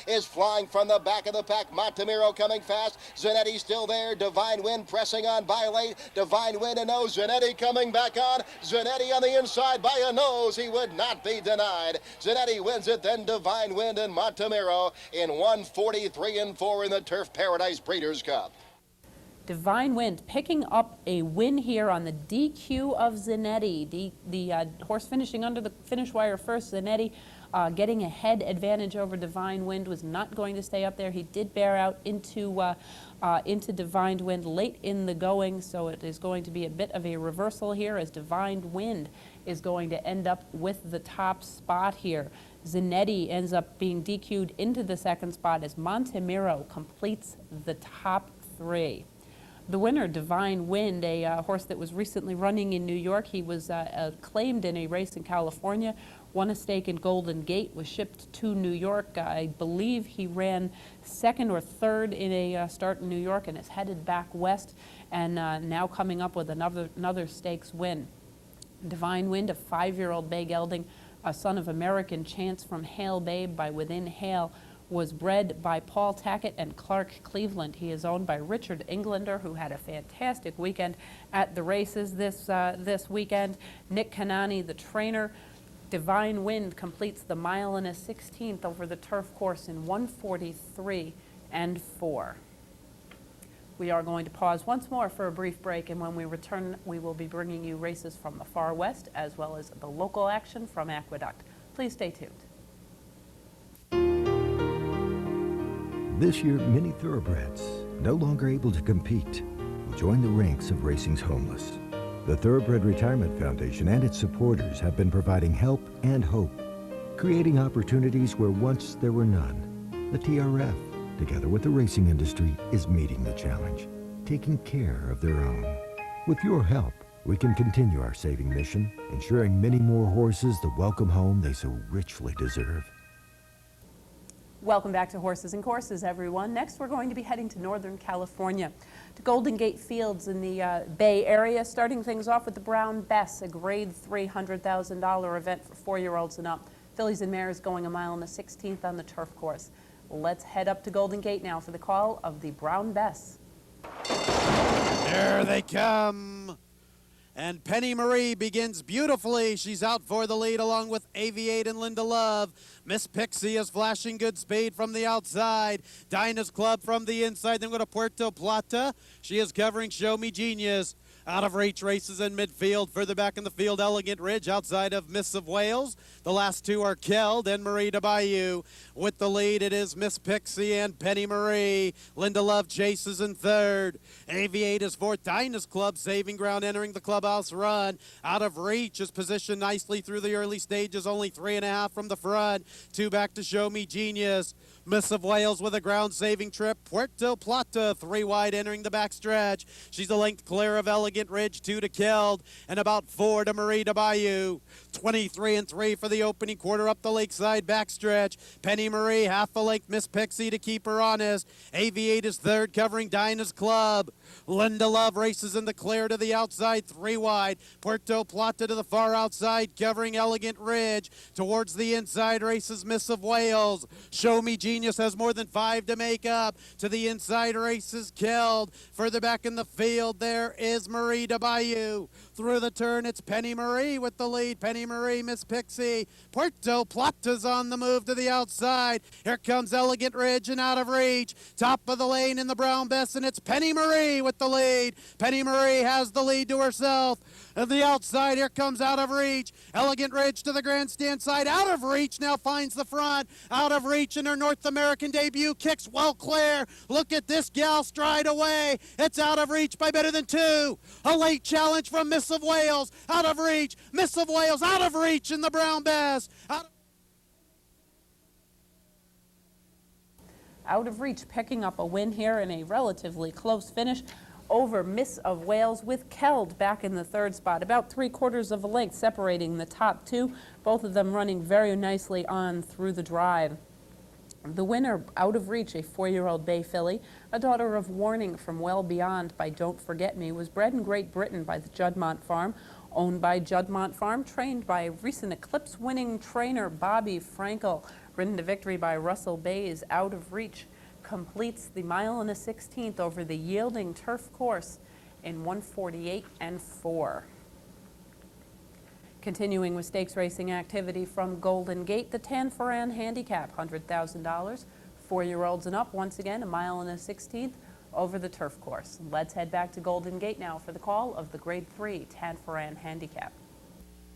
is flying from the back of the pack. Montemiro coming fast. Zanetti still there. Divine Wind pressing on by late. Divine Wind a nose. Zanetti coming back on. Zanetti on the inside by a nose. He would not be denied. Zanetti wins it. Then Divine Wind and Montemiro in 1:43.4 in the Turf Paradise Breeders' Cup. Divine Wind picking up a win here on the DQ of Zanetti. The horse finishing under the finish wire first. Zanetti getting a head advantage over Divine Wind, was not going to stay up there. He did bear out into Divine Wind late in the going, so it is going to be a bit of a reversal here as Divine Wind is going to end up with the top spot here. Zanetti ends up being DQ'd into the second spot as Montemiro completes the top 3. The winner, Divine Wind, a horse that was recently running in New York. He was claimed in a race in California, won a stake in Golden Gate, was shipped to New York. I believe he ran second or third in a start in New York and is headed back west, and now coming up with another stakes win. Divine Wind, a 5-year-old bay gelding, a son of American Chance from Hale Babe by Within Hale, was bred by Paul Tackett and Clark Cleveland. He is owned by Richard Englander, who had a fantastic weekend at the races this weekend. Nick Kanani, the trainer. Divine Wind completes the 1 1/16 over the turf course in 1:43 and 4. We are going to pause once more for a brief break, and when we return, we will be bringing you races from the far west as well as the local action from Aqueduct. Please stay tuned. This year, many thoroughbreds, no longer able to compete, will join the ranks of racing's homeless. The Thoroughbred Retirement Foundation and its supporters have been providing help and hope, creating opportunities where once there were none. The TRF, together with the racing industry, is meeting the challenge, taking care of their own. With your help, we can continue our saving mission, ensuring many more horses the welcome home they so richly deserve. Welcome back to Horses and Courses, everyone. Next, we're going to be heading to Northern California, to Golden Gate Fields in the Bay Area, starting things off with the Brown Bess, a Grade 3 $100,000 event for 4-year-olds and up. Fillies and mares going 1 1/16 on the turf course. Let's head up to Golden Gate now for the call of the Brown Bess. There they come. And Penny Marie begins beautifully. She's out for the lead along with Aviate and Linda Love. Miss Pixie is flashing good speed from the outside. Dinah's Club from the inside. Then go to Puerto Plata. She is covering Show Me Genius. Out of reach, races in midfield. Further back in the field, Elegant Ridge outside of Miss of Wales. The last two are Keld and Marie de Bayou. With the lead, it is Miss Pixie and Penny Marie. Linda Love chases in third. Aviate is fourth. Dinah's Club saving ground entering the clubhouse run. Out of reach is positioned nicely through the early stages. Only 3.5 from the front. 2 back to Show Me Genius. Miss of Wales with a ground-saving trip. Puerto Plata, 3 wide entering the backstretch. She's a length clear of Elegant Ridge, 2 to Keld, and about 4 to Marie de Bayou. 23 and 3 for the opening quarter up the lakeside backstretch. Penny Marie, half a length, Miss Pixie to keep her honest. Aviate is third, covering Dinah's Club. Linda Love races in the clear to the outside, 3 wide. Puerto Plata to the far outside, covering Elegant Ridge. Towards the inside races Miss of Wales. Show Me Genius has more than 5 to make up. To the inside races Keld. Further back in the field, there is Marie de Bayou. Through the turn, it's Penny Marie with the lead. Penny Marie, Miss Pixie. Puerto Plata's on the move to the outside. Here comes Elegant Ridge and out of reach. Top of the lane in the Brown Bess, and it's Penny Marie with the lead. Penny Marie has the lead to herself. At the outside, here comes out of reach. Elegant Ridge to the grandstand side. Out of reach now finds the front. Out of reach in her North American debut. Kicks well clear. Look at this gal stride away. It's out of reach by better than 2. A late challenge from Miss of Wales. Out of reach. Miss of Wales out of reach in the Brown Bess. Out of reach, picking up a win here in a relatively close finish over Miss of Wales, with Keld back in the third spot, about 3/4 of a length separating the top 2, both of them running very nicely on through the drive. The winner, Out of Reach, a 4-year-old bay filly, a daughter of Warning from Well Beyond by Don't Forget Me, was bred in Great Britain by the Juddmonte Farm, owned by Juddmonte Farm, trained by recent Eclipse winning trainer Bobby Frankel, ridden to victory by Russell Bays. Out of Reach completes the 1 1/16 over the yielding turf course in 1:48 and 4. Continuing with stakes racing activity from Golden Gate, the Tanforan Handicap, $100,000, 4-year-olds and up, once again, 1 1/16 over the turf course. Let's head back to Golden Gate now for the call of the Grade 3 Tanforan Handicap.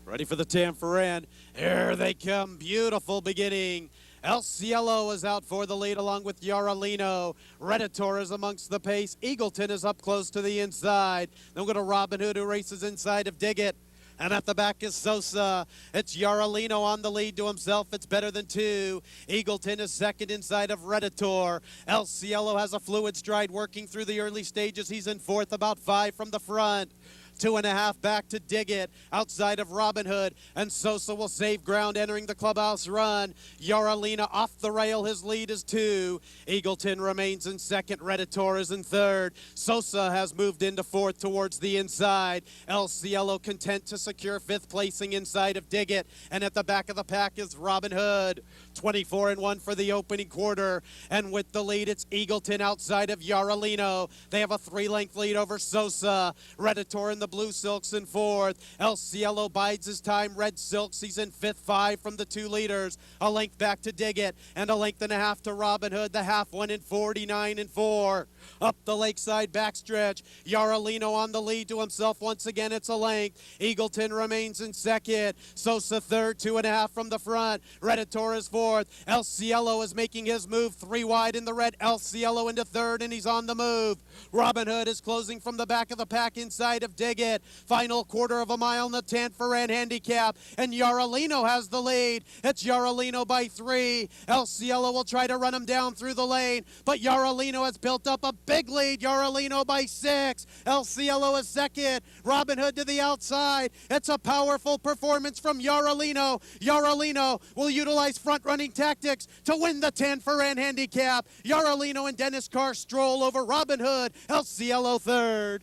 Ready for the Tanforan. Here they come. Beautiful beginning. El Cielo is out for the lead along with Yaralino. Redditor is amongst the pace. Eagleton is up close to the inside. Then we're going to Robin Hood, who races inside of Diggett. And at the back is Sosa. It's Yaralino on the lead to himself. It's better than 2. Eagleton is second inside of Redditor. El Cielo has a fluid stride working through the early stages. He's in fourth, about 5 from the front. 2.5 back to Dig It, outside of Robin Hood, and Sosa will save ground entering the clubhouse run. Yaralina off the rail, his lead is 2. Eagleton remains in second, Redditor is in third. Sosa has moved into fourth towards the inside. El Cielo content to secure fifth placing inside of Dig It, and at the back of the pack is Robin Hood. 24-1 for the opening quarter, and with the lead it's Eagleton outside of Yaralino. They have a 3-length lead over Sosa. Redditor in the blue silks in fourth. El Cielo bides his time. Red silks, he's in fifth, 5 from the 2 leaders. A length back to Dig It, and a length and a half to Robin Hood. The half one in 49-4. Up the lakeside backstretch, Yaralino on the lead to himself once again. It's a length. Eagleton remains in second. Sosa third, 2.5 from the front. Redditor is fourth. El Cielo is making his move, 3 wide in the red. El Cielo into third, and he's on the move. Robin Hood is closing from the back of the pack inside of Dig It. Final quarter of a mile in the Tanforan Handicap, and Yaralino has the lead. It's Yaralino by 3. El Cielo will try to run him down through the lane, but Yaralino has built up a big lead. Yaralino by 6. El Cielo is second. Robin Hood to the outside. It's a powerful performance from Yaralino. Yaralino will utilize front-running tactics to win the Tanforan Handicap. Yaralino and Dennis Carr stroll over Robin Hood. El Cielo third.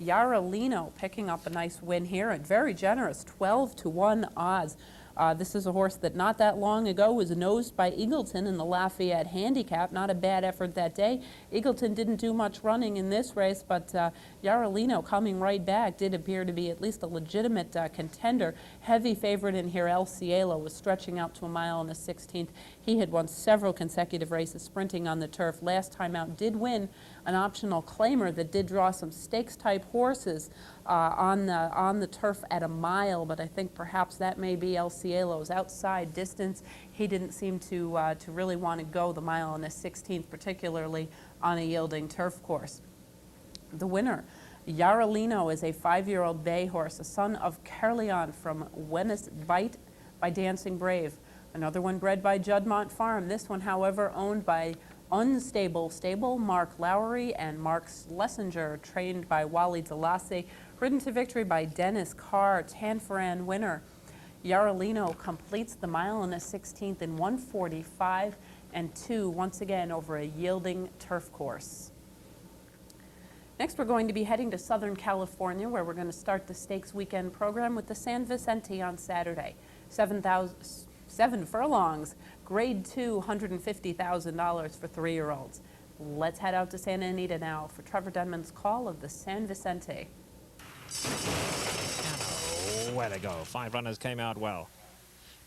Yaralino picking up a nice win here at very generous 12-1 odds. This is a horse that not that long ago was nosed by Eagleton in the Lafayette Handicap. Not a bad effort that day. Eagleton didn't do much running in this race, but Yaralino coming right back did appear to be at least a legitimate contender. Heavy favorite in here. El Cielo was stretching out to a mile and a 16th. He had won several consecutive races sprinting on the turf. Last time out did win an optional claimer that did draw some stakes-type horses on the turf at a mile, but I think perhaps that may be El Cielo's outside distance. He didn't seem to really want to go the mile and a 16th, particularly on a yielding turf course. The winner, Yaralino, is a 5-year-old bay horse, a son of Carleon from Wenis Bite by Dancing Brave. Another one bred by Juddmont Farm. This one, however, owned by Unstable Stable, Mark Lowry and Mark Schlesinger, trained by Wally Delassie, ridden to victory by Dennis Carr, Tanforan winner. Yaralino completes the mile and a 16th in 1:45-2, once again over a yielding turf course. Next, we're going to be heading to Southern California, where we're going to start the stakes weekend program with the San Vicente on Saturday. 7 furlongs, grade 2, $150,000 for 3-year-olds. Let's head out to Santa Anita now for Trevor Denman's call of the San Vicente. Where they go. 5 runners came out well.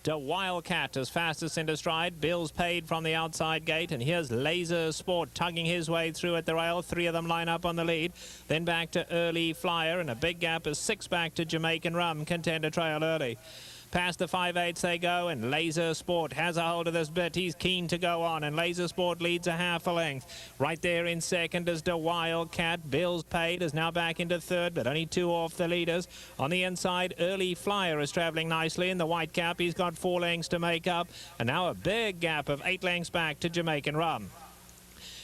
De Wildcat as fastest into stride. Bills paid from the outside gate, and here's Laser Sport tugging his way through at the rail. 3 of them line up on the lead. Then back to Early Flyer, and a big gap is 6 back to Jamaican Rum. Contender trail early. Past the 5/8 they go, and Laser Sport has a hold of this bit. He's keen to go on, and Laser Sport leads a half a length. Right there in second is De Wildcat. Bills Paid is now back into third, but only 2 off the leaders. On the inside, Early Flyer is travelling nicely in the white cap. He's got 4 lengths to make up, and now a big gap of 8 lengths back to Jamaican Rum.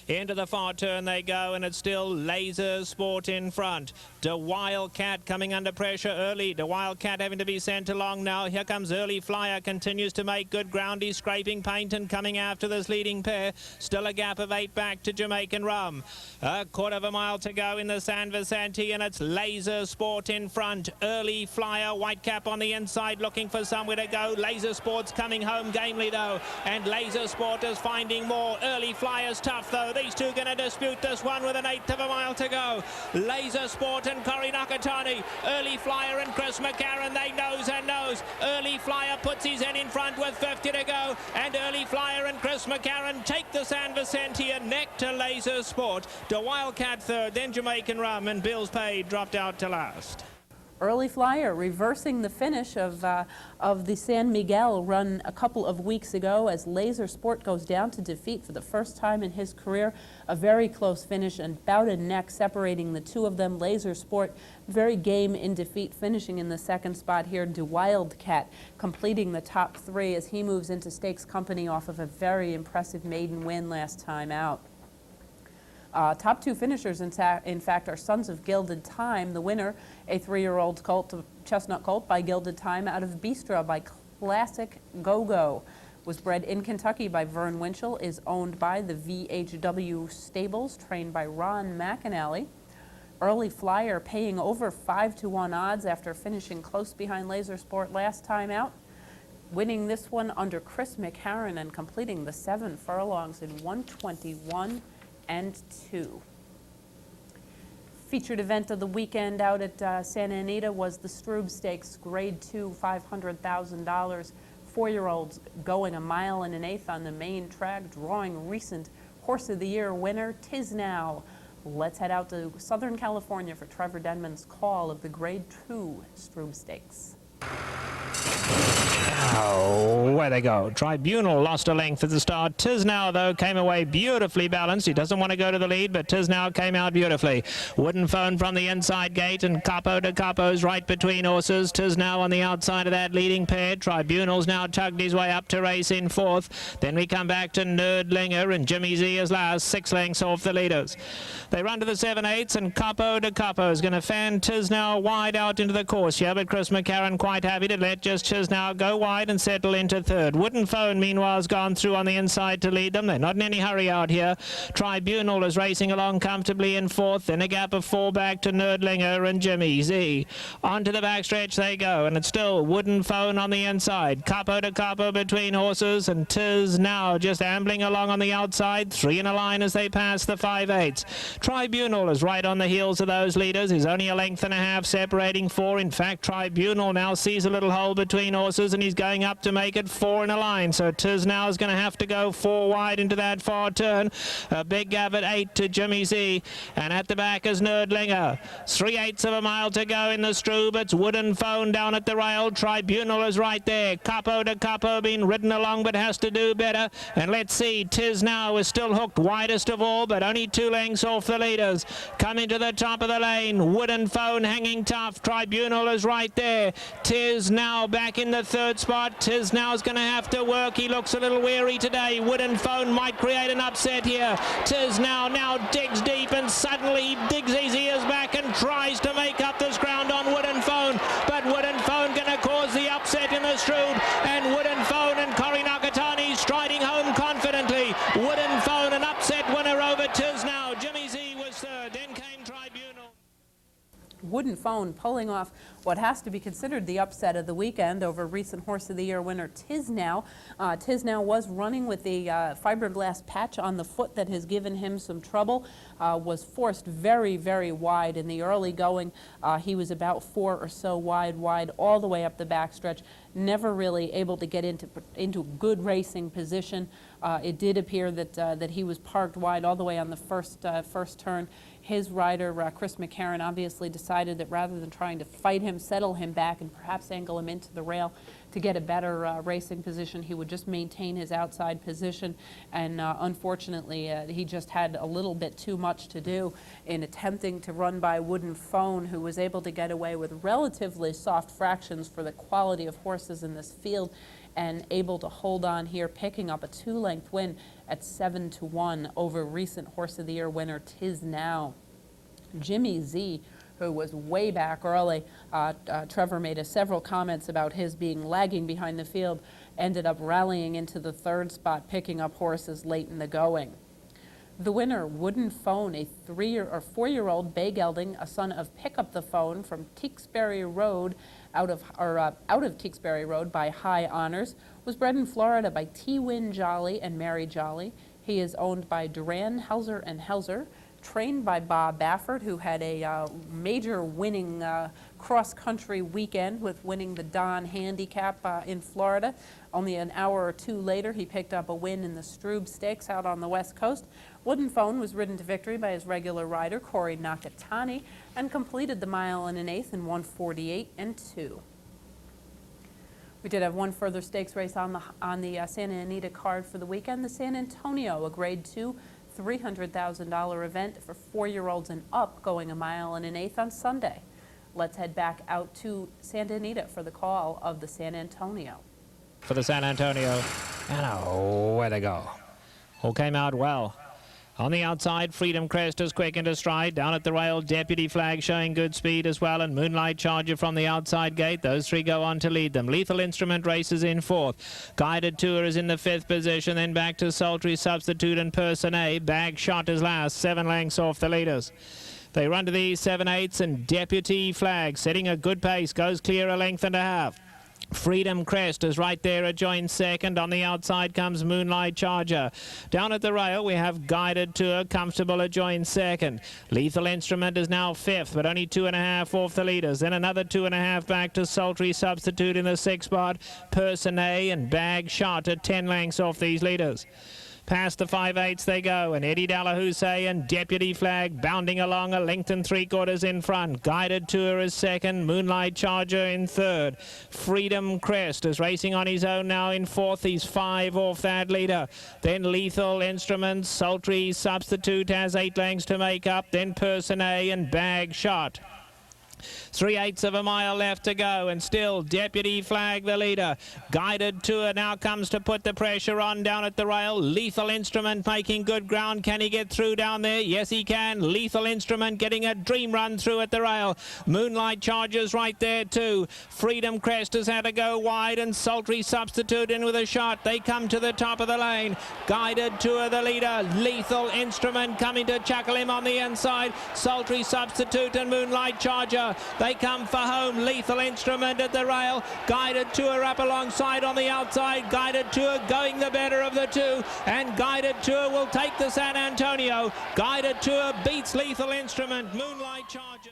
Into the far turn they go, and it's still Laser Sport in front. De Wildcat coming under pressure early. De Wildcat having to be sent along now. Here comes Early Flyer, continues to make good ground. He's scraping paint and coming after this leading pair. Still a gap of 8 back to Jamaican Rum. A quarter of a mile to go in the San Vicente, and it's Laser Sport in front. Early Flyer, white cap on the inside, looking for somewhere to go. Laser Sport's coming home gamely though, and Laser Sport is finding more. Early Flyer's tough though. These two going to dispute this one with an 1/8 of a mile to go. Laser Sport and Corey Nakatani. Early Flyer and Chris McCarron, they nose and nose. Early Flyer puts his head in front with 50 to go, and Early Flyer and Chris McCarron take the San Vicente and neck to Laser Sport. De Wildcat third, then Jamaican Rum, and Bills Paid dropped out to last. Early Flyer reversing the finish of the San Miguel run a couple of weeks ago as Laser Sport goes down to defeat for the first time in his career. A very close finish and bout and neck separating the two of them. Laser Sport very game in defeat, finishing in the second spot here. De Wildcat completing the top 3 as he moves into stakes company off of a very impressive maiden win last time out. Top two finishers, in fact, are Sons of Gilded Time. The winner, a 3-year-old colt, chestnut colt by Gilded Time out of Bistra by Classic Go-Go. Was bred in Kentucky by Vern Winchell, is owned by the VHW Stables, trained by Ron McAnally. Early Flyer paying over 5-to-1 odds after finishing close behind Laser Sport last time out. Winning this one under Chris McCarron and completing the 7 furlongs in 1:21 and 2. Featured event of the weekend out at Santa Anita was the Strobe Stakes, Grade 2, $500,000. 4-year-olds going 1 1/8 on the main track, drawing recent Horse of the Year winner, Tis Now. Let's head out to Southern California for Trevor Denman's call of the Grade 2 Strobe Stakes. Oh, where they go. Tribunal lost a length at the start. Tis Now, though, came away beautifully balanced. He doesn't want to go to the lead, but Tis Now came out beautifully. Wooden Phone from the inside gate, and Capo de Capo's right between horses. Tis Now on the outside of that leading pair. Tribunal's now tugged his way up to race in 4th. Then we come back to Nerdlinger, and Jimmy Z is last, 6 lengths off the leaders. They run to the 7/8, and Capo de Capo is going to fan Tis Now wide out into the course here, but Chris McCarron quite happy to let just Tis Now go wide and settle into 3rd. Wooden Phone, meanwhile, has gone through on the inside to lead them. They're not in any hurry out here. Tribunal is racing along comfortably in 4th. Then a gap of 4 back to Nerdlinger and Jimmy Z. Onto the backstretch they go, and it's still Wooden Phone on the inside. Capo de Capo between horses, and Tis Now just ambling along on the outside. 3 in a line as they pass the 5/8. Tribunal is right on the heels of those leaders. He's only a length and a half separating 4. In fact, Tribunal now sees a little hole between horses, and he's going up to make it 4 in a line. So Tis Now is going to have to go 4 wide into that far turn. A big gap at 8 to Jimmy Z. And at the back is Nerdlinger. 3/8 of a mile to go in the Strobe. It's Wooden Phone down at the rail. Tribunal is right there. Capo de Capo being ridden along but has to do better. And let's see, Tis Now is still hooked widest of all, but only 2 lengths off the leaders. Coming to the top of the lane. Wooden Phone hanging tough. Tribunal is right there. Tis Now back in the 3rd spot. Tis Now is going to have to work. He looks a little weary today. Wooden Phone might create an upset here. Tis Now digs deep, and suddenly digs his ears back and tries to make up this ground on Wooden Phone. But Wooden Phone going to cause the upset in the Strobe, and Wooden Phone and Cory Nakatani striding home confidently. Wooden Phone an upset winner over Tis Now. Jimmy Z was 3rd. Then came Tribunal. Wooden Phone pulling off what has to be considered the upset of the weekend over recent Horse of the Year winner Tis Now. Tis Now was running with the fiberglass patch on the foot that has given him some trouble. Was forced very, very wide in the early going. He was about 4 or so wide all the way up the backstretch. Never really able to get into good racing position. It did appear that he was parked wide all the way on the first turn. His rider, Chris McCarron, obviously decided that rather than trying to fight him, settle him back, and perhaps angle him into the rail to get a better racing position, he would just maintain his outside position. And unfortunately, he just had a little bit too much to do in attempting to run by Wooden Phone, who was able to get away with relatively soft fractions for the quality of horses in this field, and able to hold on here, picking up a 2-length win at 7-1 over recent Horse of the Year winner Tis Now. Jimmy Z, who was way back early, Trevor made several comments about his being lagging behind the field, ended up rallying into the 3rd spot, picking up horses late in the going. The winner, Wooden Phone, a 4-year-old bay gelding, a son of Pick Up the Phone from Tewksbury Road, out of Tewksbury Road by High Honors, was bred in Florida by T. Wynn Jolly and Mary Jolly. He is owned by Duran, Helzer and Helzer, trained by Bob Baffert, who had a major winning cross-country weekend with winning the Don Handicap in Florida. Only an hour or 2 later, he picked up a win in the Strobe Stakes out on the West Coast. Wooden Phone was ridden to victory by his regular rider, Cory Nakatani, and completed the 1 1/8 in 1:48 and 2. We did have one further stakes race on the Santa Anita card for the weekend, the San Antonio, a Grade 2 $300,000 event for 4-year-olds and up, going 1 1/8 on Sunday. Let's head back out to Santa Anita for the call of the San Antonio. For the San Antonio, and where they go. All came out well. On the outside, Freedom Crest is quick into stride. Down at the rail, Deputy Flag showing good speed as well, and Moonlight Charger from the outside gate. Those three go on to lead them. Lethal Instrument races in fourth. Guided Tour is in the fifth position, then back to Sultry Substitute and Person A. Bag Shot is last, 7 lengths off the leaders. They run to the 7/8, and Deputy Flag setting a good pace, goes clear a length and a half. Freedom Crest is right there, adjoins second. On the outside comes Moonlight Charger. Down at the rail we have Guided Tour, comfortable, adjoins second. Lethal Instrument is now fifth, but only 2.5 off the leaders. Then another 2.5 back to Sultry Substitute in the sixth spot. Person A and Bag Shot at 10 lengths off these leaders. Past the 5/8 they go, and Eddie Dalahousie and Deputy Flag bounding along a length and 3/4 in front. Guided Tour is second, Moonlight Charger in third. Freedom Crest is racing on his own now in fourth. He's 5 off that leader. Then Lethal Instruments, Sultry Substitute has 8 lengths to make up. Then Person A and Bag Shot. 3/8 of a mile left to go, and still Deputy Flag the leader. Guided Tour now comes to put the pressure on down at the rail. Lethal Instrument making good ground. Can he get through down there? Yes, he can. Lethal Instrument getting a dream run through at the rail. Moonlight Charger's right there too. Freedom Crest has had to go wide, and Sultry Substitute in with a shot. They come to the top of the lane. Guided Tour the leader. Lethal Instrument coming to chuckle him on the inside. Sultry Substitute and Moonlight Charger. They come for home. Lethal Instrument at the rail. Guided Tour up alongside on the outside. Guided Tour going the better of the two, and Guided Tour will take the San Antonio. Guided Tour beats Lethal Instrument. Moonlight Charger.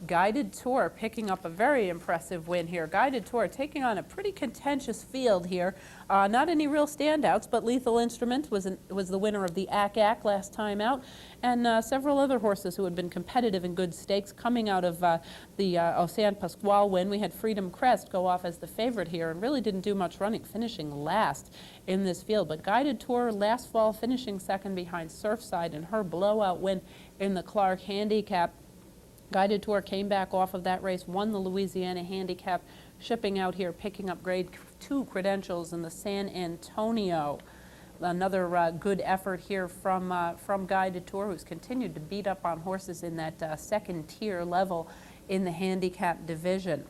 Guided Tour picking up a very impressive win here. Guided Tour taking on a pretty contentious field here. Not any real standouts, but Lethal Instrument was the winner of the ACAC last time out, and several other horses who had been competitive in good stakes coming out of the San Pasquale win. We had Freedom Crest go off as the favorite here and really didn't do much running, finishing last in this field. But Guided Tour last fall finishing second behind Surfside in her blowout win in the Clark Handicap. Guided Tour came back off of that race, won the Louisiana Handicap, shipping out here, picking up grade 2 credentials in the San Antonio. Another good effort here from Guided Tour, who's continued to beat up on horses in that second tier level in the handicap division.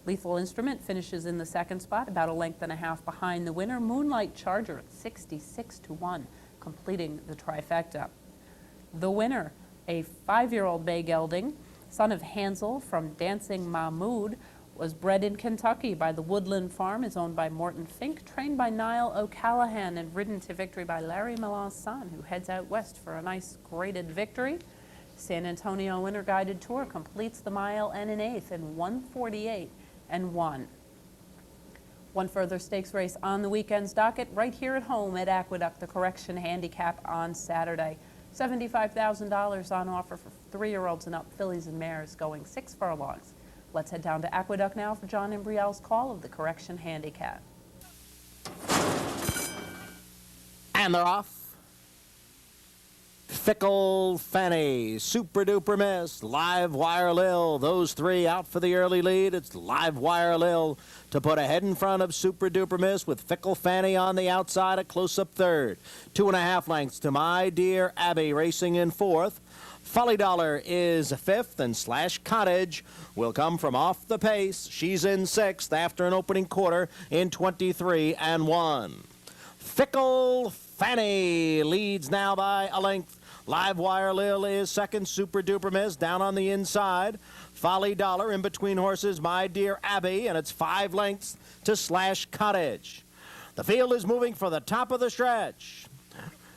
Lethal Instrument finishes in the second spot, about a length and a half behind the winner. Moonlight Charger at 66-1, completing the trifecta. The winner, a 5-year-old bay gelding, son of Hansel from Dancing Mahmood, was bred in Kentucky by the Woodland Farm, is owned by Morton Fink, trained by Niall O'Callaghan, and ridden to victory by Larry Milan's son, who heads out west for a nice graded victory. San Antonio winner Guided Tour completes the mile and an eighth in 1:48.1. One further stakes race on the weekend's docket right here at home at Aqueduct, the Correction Handicap on Saturday. $75,000 on offer for 3-year-olds and up, fillies and mares going 6 furlongs. Let's head down to Aqueduct now for John Imbriel's call of the Correction Handicap. And they're off. Fickle Fanny, Super Duper Miss, Live Wire Lil. Those three out for the early lead. It's Live Wire Lil to put ahead in front of Super Duper Miss, with Fickle Fanny on the outside at close-up third. 2.5 lengths to My Dear Abby racing in fourth. Folly Dollar is fifth, and Slash Cottage will come from off the pace. She's in sixth after an opening quarter in 23-1. Fickle Fanny leads now by a length. Live Wire Lil is second. Super Duper Miss down on the inside. Folly Dollar in between horses, My Dear Abby, and it's 5 lengths to Slash Cottage. The field is moving for the top of the stretch.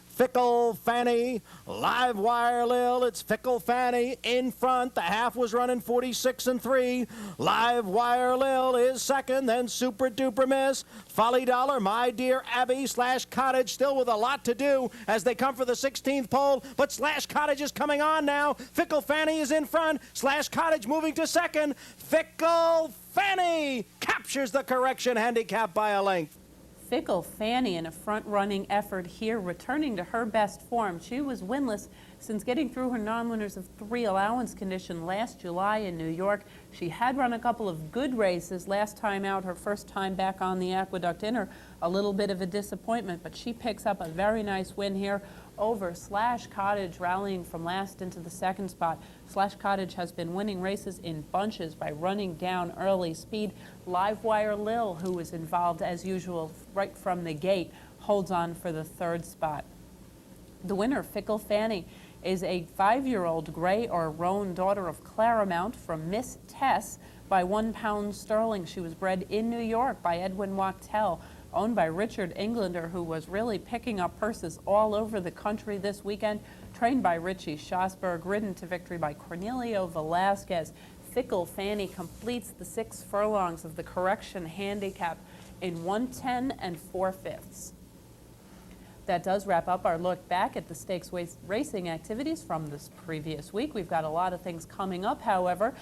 Fickle Fanny, Live Wire Lil. It's Fickle Fanny in front. The half was running 46-3. Live Wire Lil is second. Then Super Duper Miss, Folly Dollar, My Dear Abby, Slash Cottage still with a lot to do as they come for the 16th pole. But Slash Cottage is coming on now. Fickle Fanny is in front. Slash Cottage moving to second. Fickle Fanny captures the Correction Handicap by a length. Fickle Fanny in a front-running effort here, returning to her best form. She was winless since getting through her non-winners of 3 allowance condition last July in New York. She had run a couple of good races last time out, her first time back on the Aqueduct in her. A little bit of a disappointment, but she picks up a very nice win here over Slash Cottage, rallying from last into the second spot. Slash Cottage has been winning races in bunches by running down early speed. Livewire Lil, who is involved as usual right from the gate, holds on for the third spot. The winner, Fickle Fanny, is a 5-year-old gray or roan daughter of Claramount from Miss Tess by £1 sterling. She was bred in New York by Edwin Wachtel, owned by Richard Englander, who was really picking up purses all over the country this weekend. Trained by Richie Schosberg, ridden to victory by Cornelio Velasquez. Fickle Fanny completes the 6 furlongs of the Correction Handicap in 1:10 4/5. That does wrap up our look back at the stakes racing activities from this previous week. We've got a lot of things coming up, however,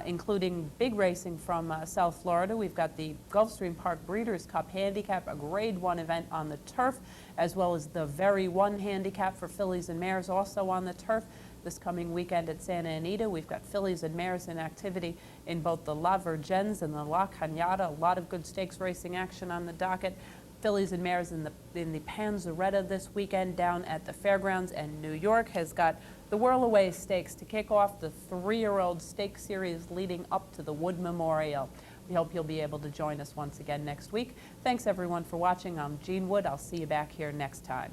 including big racing from South Florida. We've got the Gulfstream Park Breeders' Cup Handicap, a Grade 1 event on the turf, as well as the Very 1 Handicap for fillies and mares, also on the turf. This coming weekend at Santa Anita, we've got fillies and mares in activity in both the La Virgens and the La Cañada. A lot of good stakes racing action on the docket. Fillies and mares in the Panzaretta this weekend down at the Fairgrounds, and New York has got the Whirlaway Stakes to kick off the 3-year-old stake series leading up to the Wood Memorial. We hope you'll be able to join us once again next week. Thanks everyone for watching. I'm Jean Wood. I'll see you back here next time.